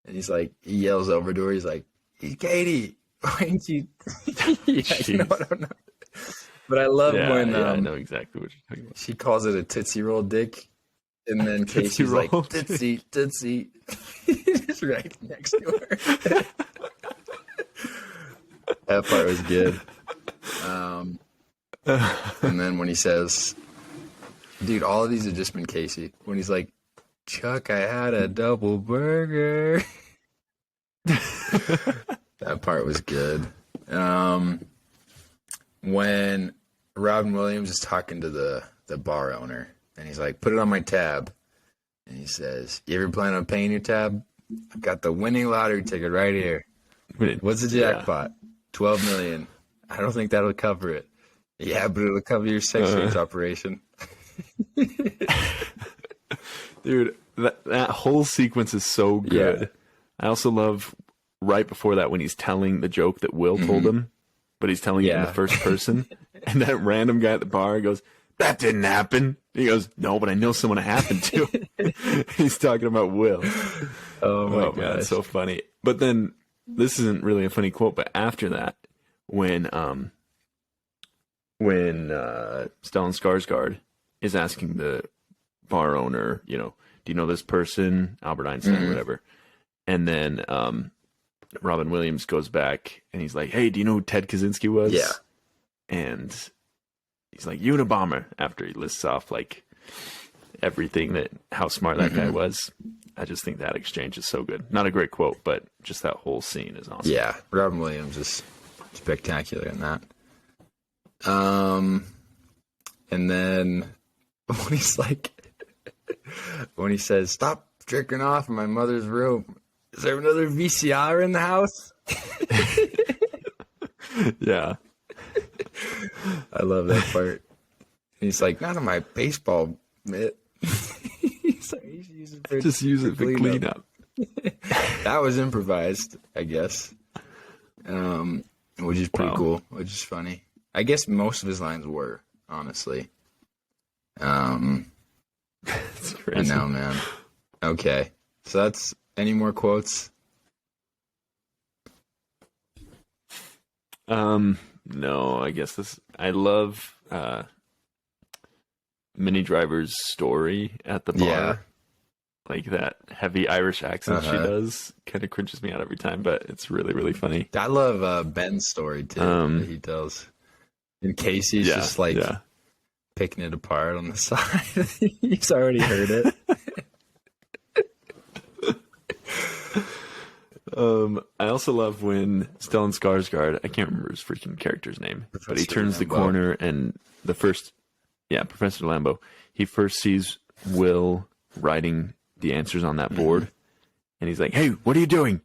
And he's like, he yells over to her. He's like, hey, Katie, why didn't you? You know what I'm not. But I love when I know exactly what you're talking about. she calls it a Tootsie Roll dick. And then Tootsie Casey's like, Roll. Tootsie, Tootsie. Just right next to her. That part was good. And then when he says, dude, all of these have just been Casey. When he's like, Chuck, I had a double burger. That part was good. When Robin Williams is talking to the bar owner, and he's like, put it on my tab. And he says, you ever plan on paying your tab? I've got the winning lottery ticket right here. What's the jackpot? 12 million. I don't think that'll cover it. Yeah, but it'll cover your sex change operation. Dude, that whole sequence is so good. Yeah. I also love right before that when he's telling the joke that Will told him, but he's telling it in the first person. And that random guy at the bar goes, that didn't happen. He goes, no, but I know someone it happened to. He's talking about Will. Oh my god, man, it's so funny. But then this isn't really a funny quote, but after that, when Stellan Skarsgård is asking the bar owner, do you know this person, Albert Einstein, whatever, and then Robin Williams goes back and he's like, hey, do you know who Ted Kaczynski was? Yeah. And he's like, Unabomber, after he lists off like everything how smart that guy was. I just think that exchange is so good. Not a great quote, but just that whole scene is awesome. Yeah, Robin Williams is spectacular in that. And then when he says, stop jerking off in my mother's room. Is there another VCR in the house? Yeah. I love that part. And he's like, not on my baseball mitt. He's like, you should use it for, Just use it for cleanup. That was improvised, I guess. Which is pretty cool, which is funny. I guess most of his lines were, honestly. That's crazy. I know, man. Okay. So that's any more quotes? No, I guess I love Minnie Driver's story at the bar. Yeah. Like that heavy Irish accent she does kind of cringes me out every time, but it's really, really funny. I love Ben's story too that he tells. And Casey's just like picking it apart on the side. He's already heard it. I also love when Stellan Skarsgård, I can't remember his freaking character's name, but he turns the Lambeau. corner and Professor Lambeau, he first sees Will writing the answers on that board, and he's like, hey, what are you doing?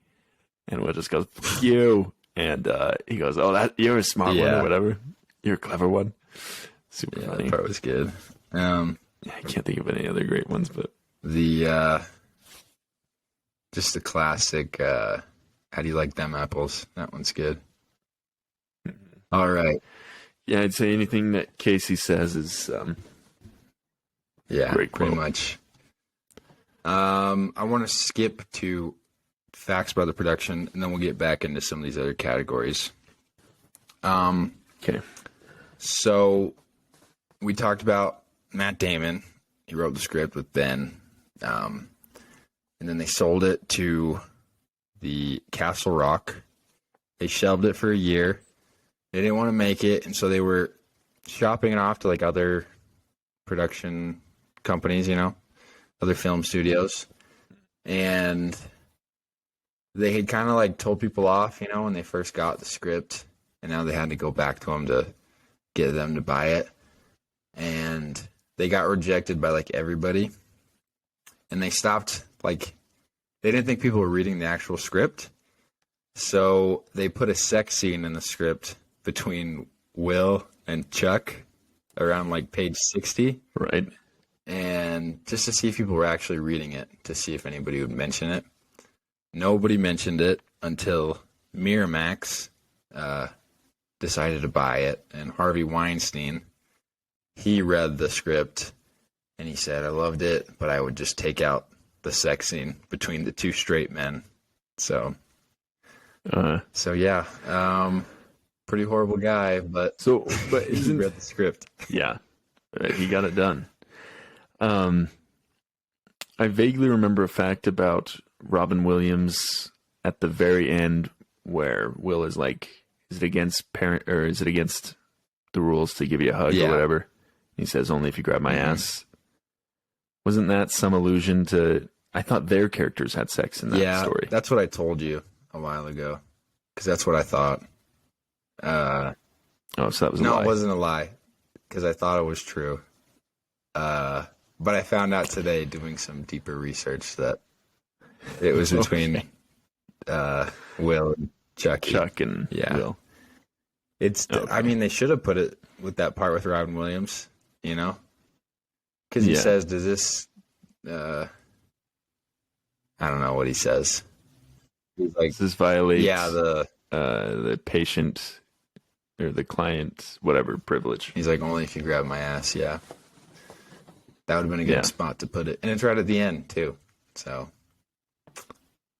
And Will just goes, "Fuck you." And he goes, oh, you're a smart one or whatever. You're a clever one. Super funny. That part was good. I can't think of any other great ones, but just the classic, how do you like them apples? That one's good. All right. Yeah, I'd say anything that Casey says is Yeah, great pretty quote. much. I want to skip to facts about the production, and then we'll get back into some of these other categories. Okay. So we talked about Matt Damon. He wrote the script with Ben. And then they sold it to the Castle Rock. They shelved it for a year. They didn't want to make it, and so they were shopping it off to like other production companies, other film studios. And they had kind of like told people off, when they first got the script, and now they had to go back to them to get them to buy it. And they got rejected by like everybody. And they stopped, they didn't think people were reading the actual script. So they put a sex scene in the script between Will and Chuck around page 60. Right. And just to see if people were actually reading it, to see if anybody would mention it. Nobody mentioned it until Miramax decided to buy it. And Harvey Weinstein, he read the script and he said, I loved it, but I would just take out the sex scene between the two straight men. So yeah, pretty horrible guy, but he read the script. Yeah, he got it done. I vaguely remember a fact about Robin Williams at the very end where Will is like, is it against the rules to give you a hug Yeah. or whatever. He says, only if you grab my ass. Wasn't that some allusion to... I thought their characters had sex in that story. That's what I told you a while ago. Because that's what I thought. Oh, so that was a No, lie. it wasn't a lie. Because I thought it was true. But I found out today doing some deeper research that it was between Will and Chucky. Chuck and Yeah. Will. It's. Okay. I mean, they should have put it with that part with Robin Williams, you know, because he Yeah. says, "Does this?" I don't know what he says. He's like, Does this violate "Yeah, the patient or the client, whatever, privilege? He's like, "Only if you grab my ass." Yeah, that would have been a good Yeah. spot to put it, and it's right at the end too. So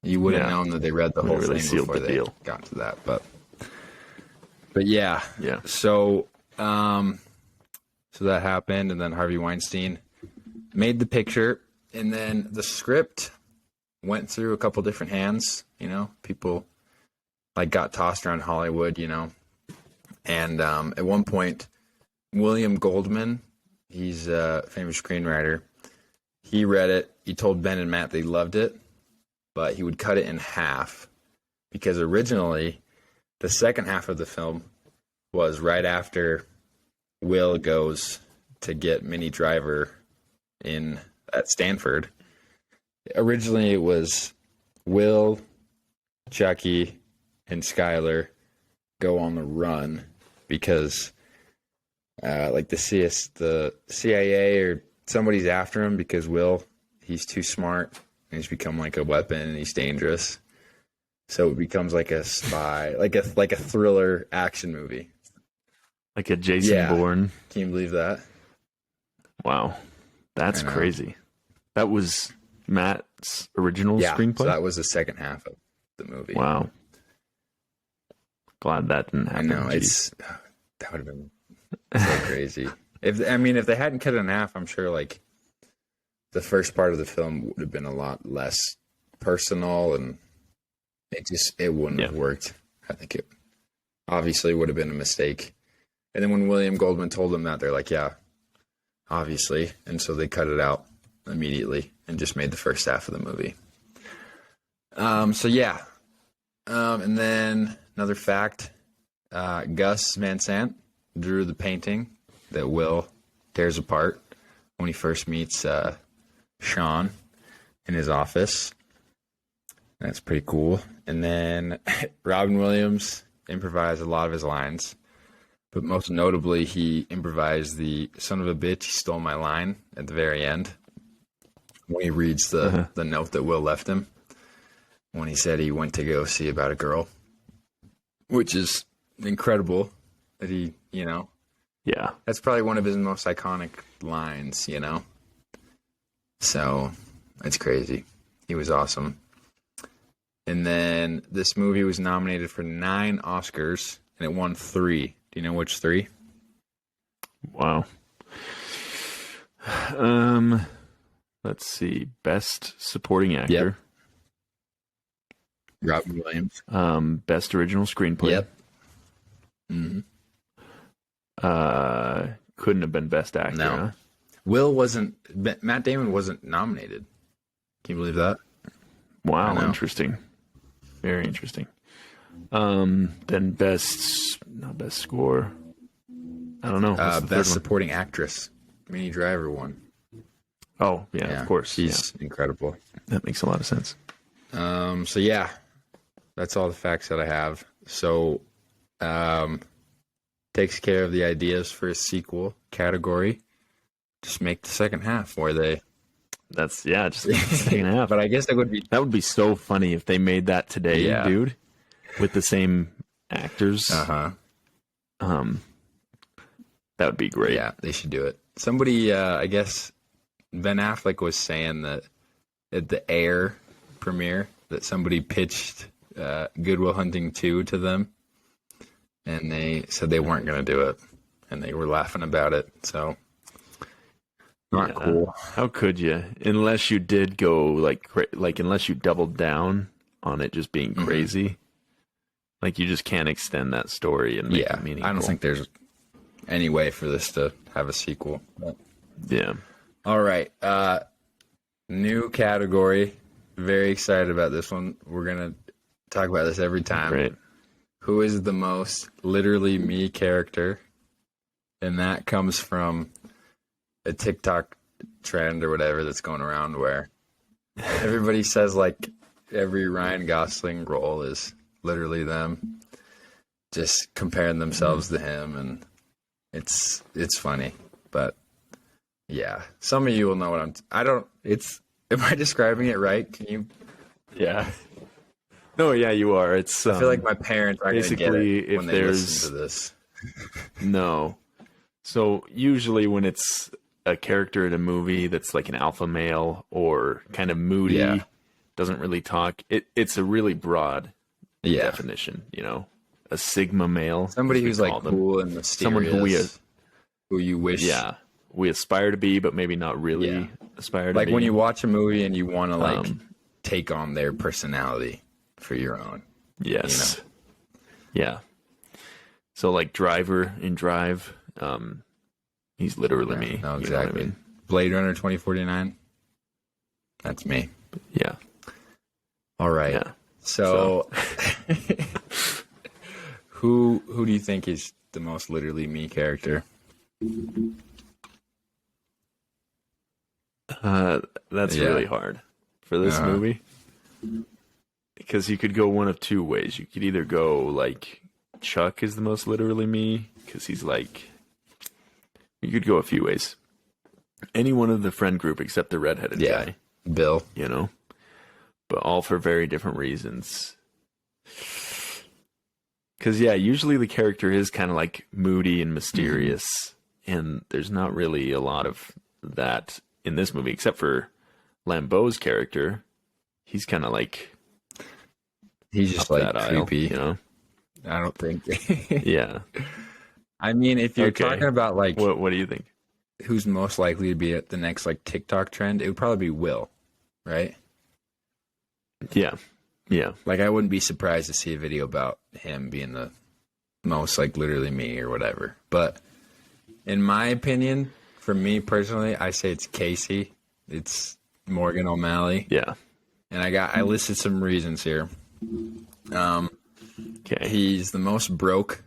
you would have Yeah. known that they read the Would've whole really thing sealed before the they deal. got to that, but yeah. Yeah. So, so that happened, and then Harvey Weinstein made the picture, and then the script went through a couple different hands. You know, people like got tossed around Hollywood. You know, and at one point, William Goldman, he's a famous screenwriter. He read it. He told Ben and Matt they loved it, but he would cut it in half because originally the second half of the film was right after Will goes to get Minnie Driver in at Stanford. Originally, it was Will, Chucky, and Skyler go on the run because, like the CIA or somebody's after him because Will, he's too smart and he's become like a weapon and he's dangerous. So it becomes like a spy, like a thriller action movie. Like a Jason Yeah. Bourne. Can you believe that? Wow. That's I know. crazy. That was Matt's original Yeah. screenplay? So that was the second half of the movie. Wow. Glad that didn't I happen. know Jeez. that would have been so crazy. If they hadn't cut it in half, I'm sure like the first part of the film would have been a lot less personal, and it wouldn't have worked. I think it obviously would have been a mistake. And then when William Goldman told them that, they're like, yeah, obviously, and so they cut it out immediately and just made the first half of the movie. So yeah, and then another fact: Gus Van Sant drew the painting that Will tears apart when he first meets Sean in his office. That's pretty cool. And then Robin Williams improvised a lot of his lines, but most notably, he improvised the "son of a bitch, he stole my line" at the very end when he reads the note that Will left him when he said he went to go see about a girl, which is incredible that he, you know, Yeah. that's probably one of his most iconic lines, you know? So, it's crazy. He was awesome. And then this movie was nominated for 9 Oscars, and it won 3. Do you know which 3? Wow. Let's see. Best supporting actor. Robin Williams. Best original screenplay. Yep. Mm-hmm. Couldn't have been best actor. No. Huh? Will wasn't, Matt Damon wasn't nominated. Can you believe that? I Wow, know. interesting. Very interesting. Then not best score. I don't know. What's the third Best one? supporting actress. Minnie Driver won. Oh, yeah, of course. She's incredible. That makes a lot of sense. So yeah, that's all the facts that I have. So, takes care of the ideas for a sequel category. Just make the second half where they. That's just the second half. But I guess that would be so funny if they made that today, Yeah. dude, with the same actors. Uh-huh. That would be great. Yeah, they should do it. Somebody, I guess, Ben Affleck was saying that at the Air premiere that somebody pitched Good Will Hunting 2 to them, and they said they weren't going to do it, and they were laughing about it. So, not cool. How could you? Unless you did go like unless you doubled down on it just being crazy. Like you just can't extend that story and make it meaningful. I don't think there's any way for this to have a sequel. But, Yeah. all right. New category. Very excited about this one. We're going to talk about this every time. Right. Who is the most literally me character? And that comes from a TikTok trend or whatever that's going around where everybody says like every Ryan Gosling role is literally them just comparing themselves to him, and it's funny. But yeah, some of you will know what am I describing it right? Can you? Yeah. No, yeah, you are. It's I feel like my parents aren't going to get basically it when if they there's listen to this. no. So usually when it's a character in a movie that's like an alpha male or kind of moody, Yeah. doesn't really talk, it's a really broad Yeah. definition, a sigma male. Somebody as we who's like call them. cool and mysterious. Someone who you wish. Yeah, we aspire to be, but maybe not really Yeah. aspire to Like be. when you watch a movie and you want to like Um, take on their personality for your own. Yes. Yeah. So like Driver in Drive, he's literally me. No, you know what I exactly. mean? Blade Runner 2049. That's me. Yeah. All right. Yeah. So, who do you think is the most literally me character? That's Yeah. really hard for this Uh-huh. movie because you could go one of two ways. You could either go like Chuck is the most literally me because he's like. You could go a few ways. Any one of the friend group except the redheaded Yeah. guy, Bill. but all for very different reasons. Because usually the character is kind of like moody and mysterious, and there's not really a lot of that in this movie, except for Lambeau's character. He's kind of like He's just up like that aisle, creepy. I don't think. Yeah. I mean, if you're Okay. talking about like What do you think? who's most likely to be at the next like TikTok trend, it would probably be Will, right? Yeah. Yeah. Like I wouldn't be surprised to see a video about him being the most like literally me or whatever. But in my opinion, for me personally, I say it's Casey. It's Morgan O'Malley. Yeah. And I listed some reasons here. Okay. He's the most broke.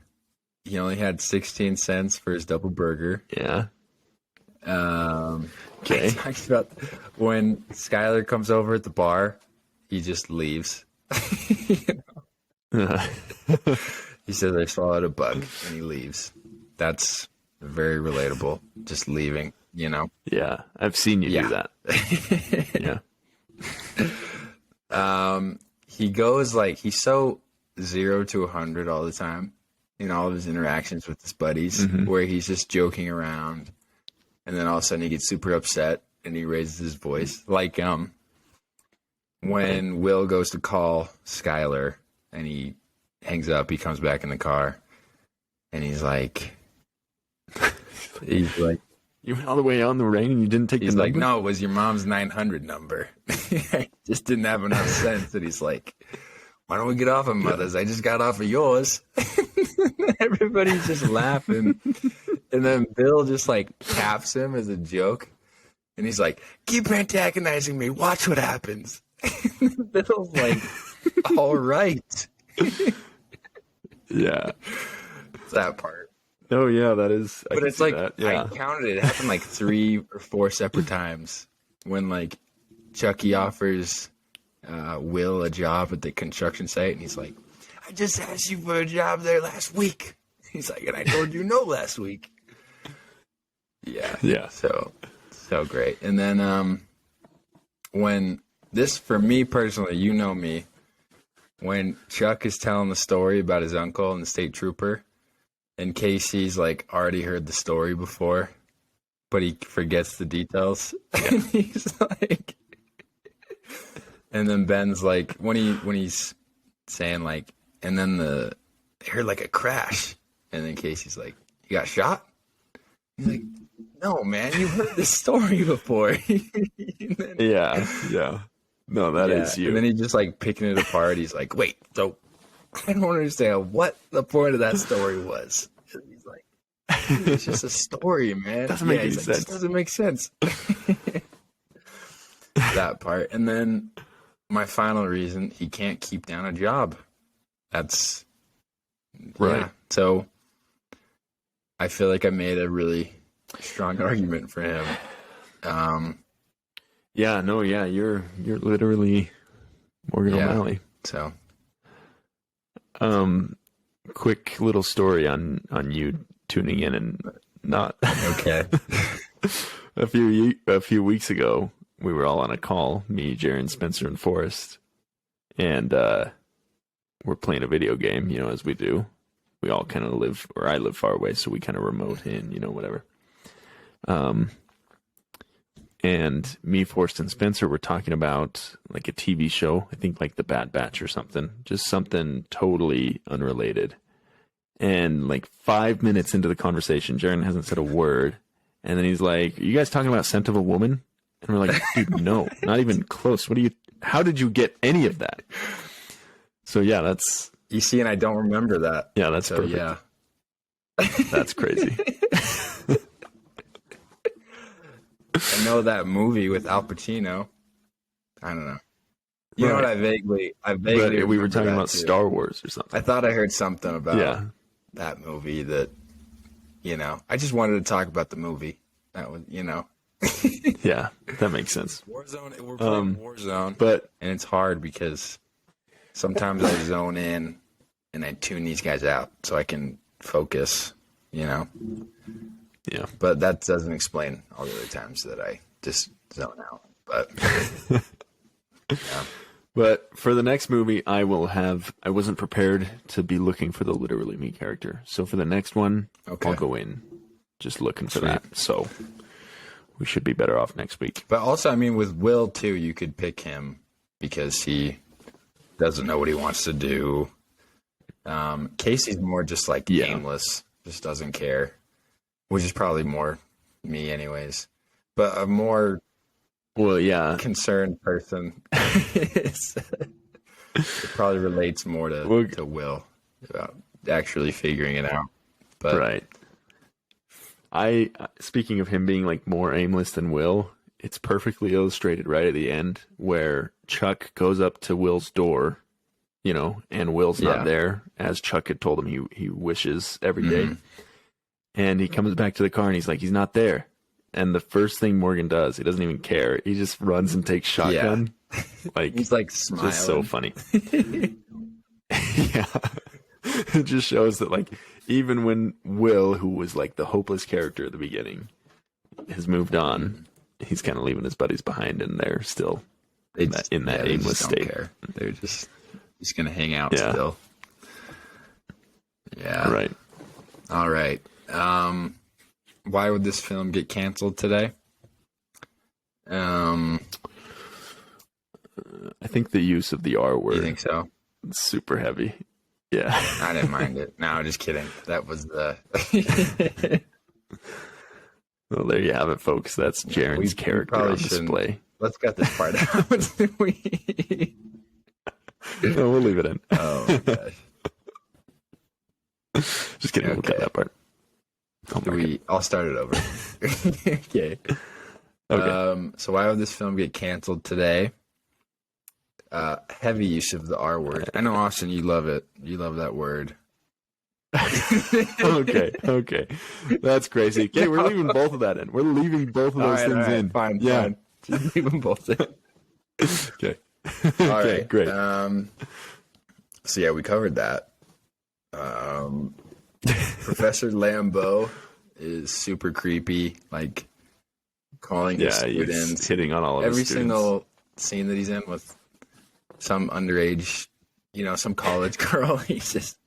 He only had 16 cents for his double burger. Yeah. Okay. He talks about when Skylar comes over at the bar, he just leaves. He says I swallowed a bug and he leaves. That's very relatable. Just leaving, Yeah. I've seen you do that. Yeah. He goes like he's so 0 to 100 all the time in all of his interactions with his buddies, where he's just joking around, and then all of a sudden he gets super upset and he raises his voice. Like when Will goes to call Skylar and he hangs up, he comes back in the car and he's like, You went all the way on the ring and you didn't take he's the like, number? no, it was your mom's 900 number. I just didn't have enough sense. And he's like, why don't we get off of mother's? I just got off of yours. Everybody's just laughing. And then Bill just like taps him as a joke. And he's like, keep antagonizing me. Watch what happens. Bill's like, all right. Yeah. It's that part. Oh yeah, that is. I But can it's see like, that. Yeah. I counted it. It happened like 3 or 4 separate times when like Chucky offers Will a job at the construction site. And he's like, I just asked you for a job there last week. He's like, and I told you no last week. Yeah. Yeah. So great. And then when this, for me personally, you know me, when Chuck is telling the story about his uncle and the state trooper, and Casey's like already heard the story before, but he forgets the details. And he's like, and then Ben's like, when he's saying like, and then they heard like a crash, and then Casey's like, you got shot? He's like, no, man, you heard this story before. And then, Yeah. No, that is you. And then he's just like picking it apart. He's like, wait, so I don't understand what the point of that story was. And he's like, It's just a story, man. Doesn't make any he's like, sense. This doesn't make sense. That part. And then my final reason, he can't keep down a job. That's Right. Yeah. So I feel like I made a really strong argument for him. Yeah, no, yeah, you're literally Morgan Yeah. O'Malley. So Quick little story on you tuning in and not. okay. A few weeks ago, we were all on a call, me, Jaron, Spencer, and Forrest, and we're playing a video game, as we do. We all kind of live, or I live far away, so we kind of remote in, whatever. And me, Forrest, and Spencer were talking about like a TV show, I think like The Bad Batch or something, just something totally unrelated. And like 5 minutes into the conversation, Jaron hasn't said a word. And then he's like, "Are you guys talking about Scent of a Woman?" And we're like, "Dude, no, not even close. How did you get any of that?" So yeah, that's You see, and I don't remember that. Yeah, that's so perfect. yeah. That's crazy. I know that movie with Al Pacino. I don't know. You know what? I vaguely. But we were remember talking that about too. Star Wars or something. I thought I heard something about Yeah. that movie that, I just wanted to talk about the movie. That was, Yeah, that makes sense. Warzone. We're playing Warzone, But and it's hard because sometimes I zone in and I tune these guys out so I can focus. yeah, But that doesn't explain all the other times that I just zone out. But but for the next movie, I wasn't prepared to be looking for the literally me character. So for the next one, Okay. I'll go in just looking for Sweet. that. So we should be better off next week. But also, I mean, with Will, too, you could pick him because he doesn't know what he wants to do. Casey's more just like Yeah. aimless, just doesn't care, which is probably more me anyways. But a more Well, yeah, concerned person it probably relates more to Will about actually figuring it out. But right. Speaking of him being like more aimless than Will, it's perfectly illustrated right at the end where Chuck goes up to Will's door, and Will's Yeah. not there, as Chuck had told him he wishes every day. Mm-hmm. And he comes back to the car and he's like, he's not there. And the first thing Morgan does, he doesn't even care. He just runs and takes shotgun. Like, he's like smiling. just so funny. Yeah. It just shows that, like, even when Will, who was like the hopeless character at the beginning, has moved on, he's kind of leaving his buddies behind, and they're still in that they aimless just don't state. care. They're just gonna hang out Yeah. still. Yeah. Right. All right. Why would this film get canceled today? I think the use of the R You word think so? is super heavy. Yeah. I didn't mind it. No, just kidding. That was the. Well, there you have it, folks. That's Jaren's we character probably on shouldn't- display. Let's cut this part out. No, we'll leave it in. Oh gosh. Just kidding. We'll cut Okay. that part. Oh, mark it. I'll start it over. Okay. Okay. So why would this film get canceled today? Heavy use of the R word. I know, Austin, you love it. You love that word. Okay. That's crazy. Okay, we're leaving both of that in. We're leaving both of those things in. Fine. Yeah. Fine. Just leave them both in. Okay. All Okay, right. great. So yeah, we covered that. Professor Lambeau is super creepy, like calling his Yeah, he's students. hitting on all of Every his students. single scene that he's in with some underage, some college girl, he's just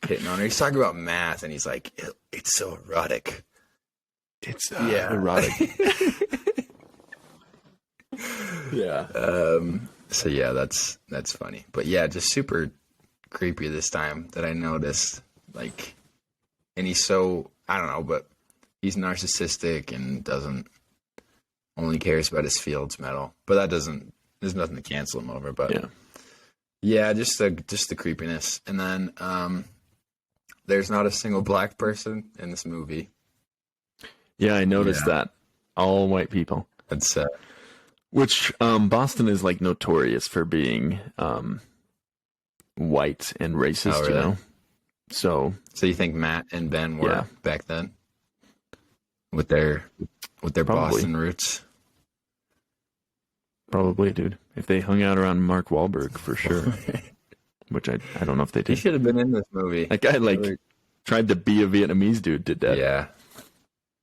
hitting on her. He's talking about math, and he's like, "It's so erotic." It's Yeah. erotic. Yeah. So yeah, that's funny. But yeah, just super creepy this time that I noticed. Like, and he's so, I don't know, but he's narcissistic and only cares about his Fields medal. But there's nothing to cancel him over. But Yeah. yeah, just the creepiness. And then there's not a single black person in this movie. Yeah, I noticed that. All white people. That's Which Boston is like notorious for being white and racist, Oh, really? you know? So you think Matt and Ben were Yeah. back then with their Probably. Boston roots? probably, dude. If they hung out around Mark Wahlberg, for sure. Which I don't know if they He did. should have been in this movie. That guy tried to be a Vietnamese dude, did that Yeah.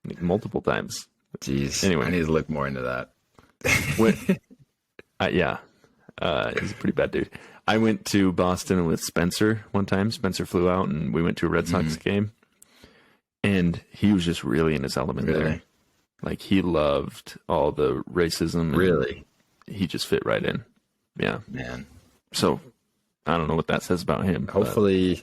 like, multiple times. Jeez. Anyway. I need to look more into that. When, yeah, he's a pretty bad dude. I went to Boston with Spencer one time. Spencer flew out, and we went to a Red Sox game. And he was just really in his element there. Really? Like, he loved all the racism. and Really? He just fit right in. Yeah. Man. So, I don't know what that says about him. but Hopefully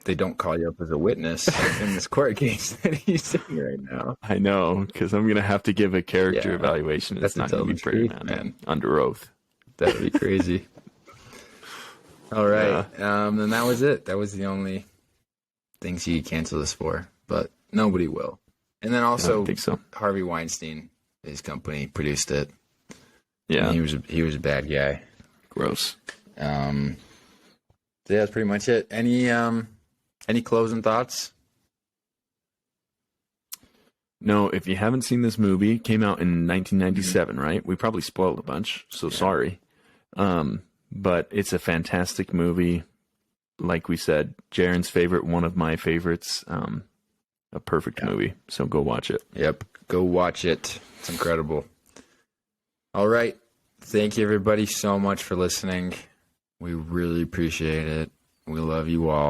they don't call you up as a witness in this court case that he's in right now. I know, because I'm going to have to give a character Yeah. evaluation. That's It's not to going to tell be the pretty, truth, man. man. Under oath. That'd be crazy. All right. Then that was it. That was the only things you could cancel this for, but nobody will. And then I also don't think so. Harvey Weinstein, his company produced it. Yeah. And he was a bad guy. Gross. So yeah, that's pretty much it. Any closing thoughts? No, if you haven't seen this movie, it came out in 1997, right? We probably spoiled a bunch, so sorry. But it's a fantastic movie. Like we said, Jaren's favorite, one of my favorites. A perfect movie. So go watch it. Yep. Go watch it. It's incredible. All right. Thank you everybody so much for listening. We really appreciate it. We love you all.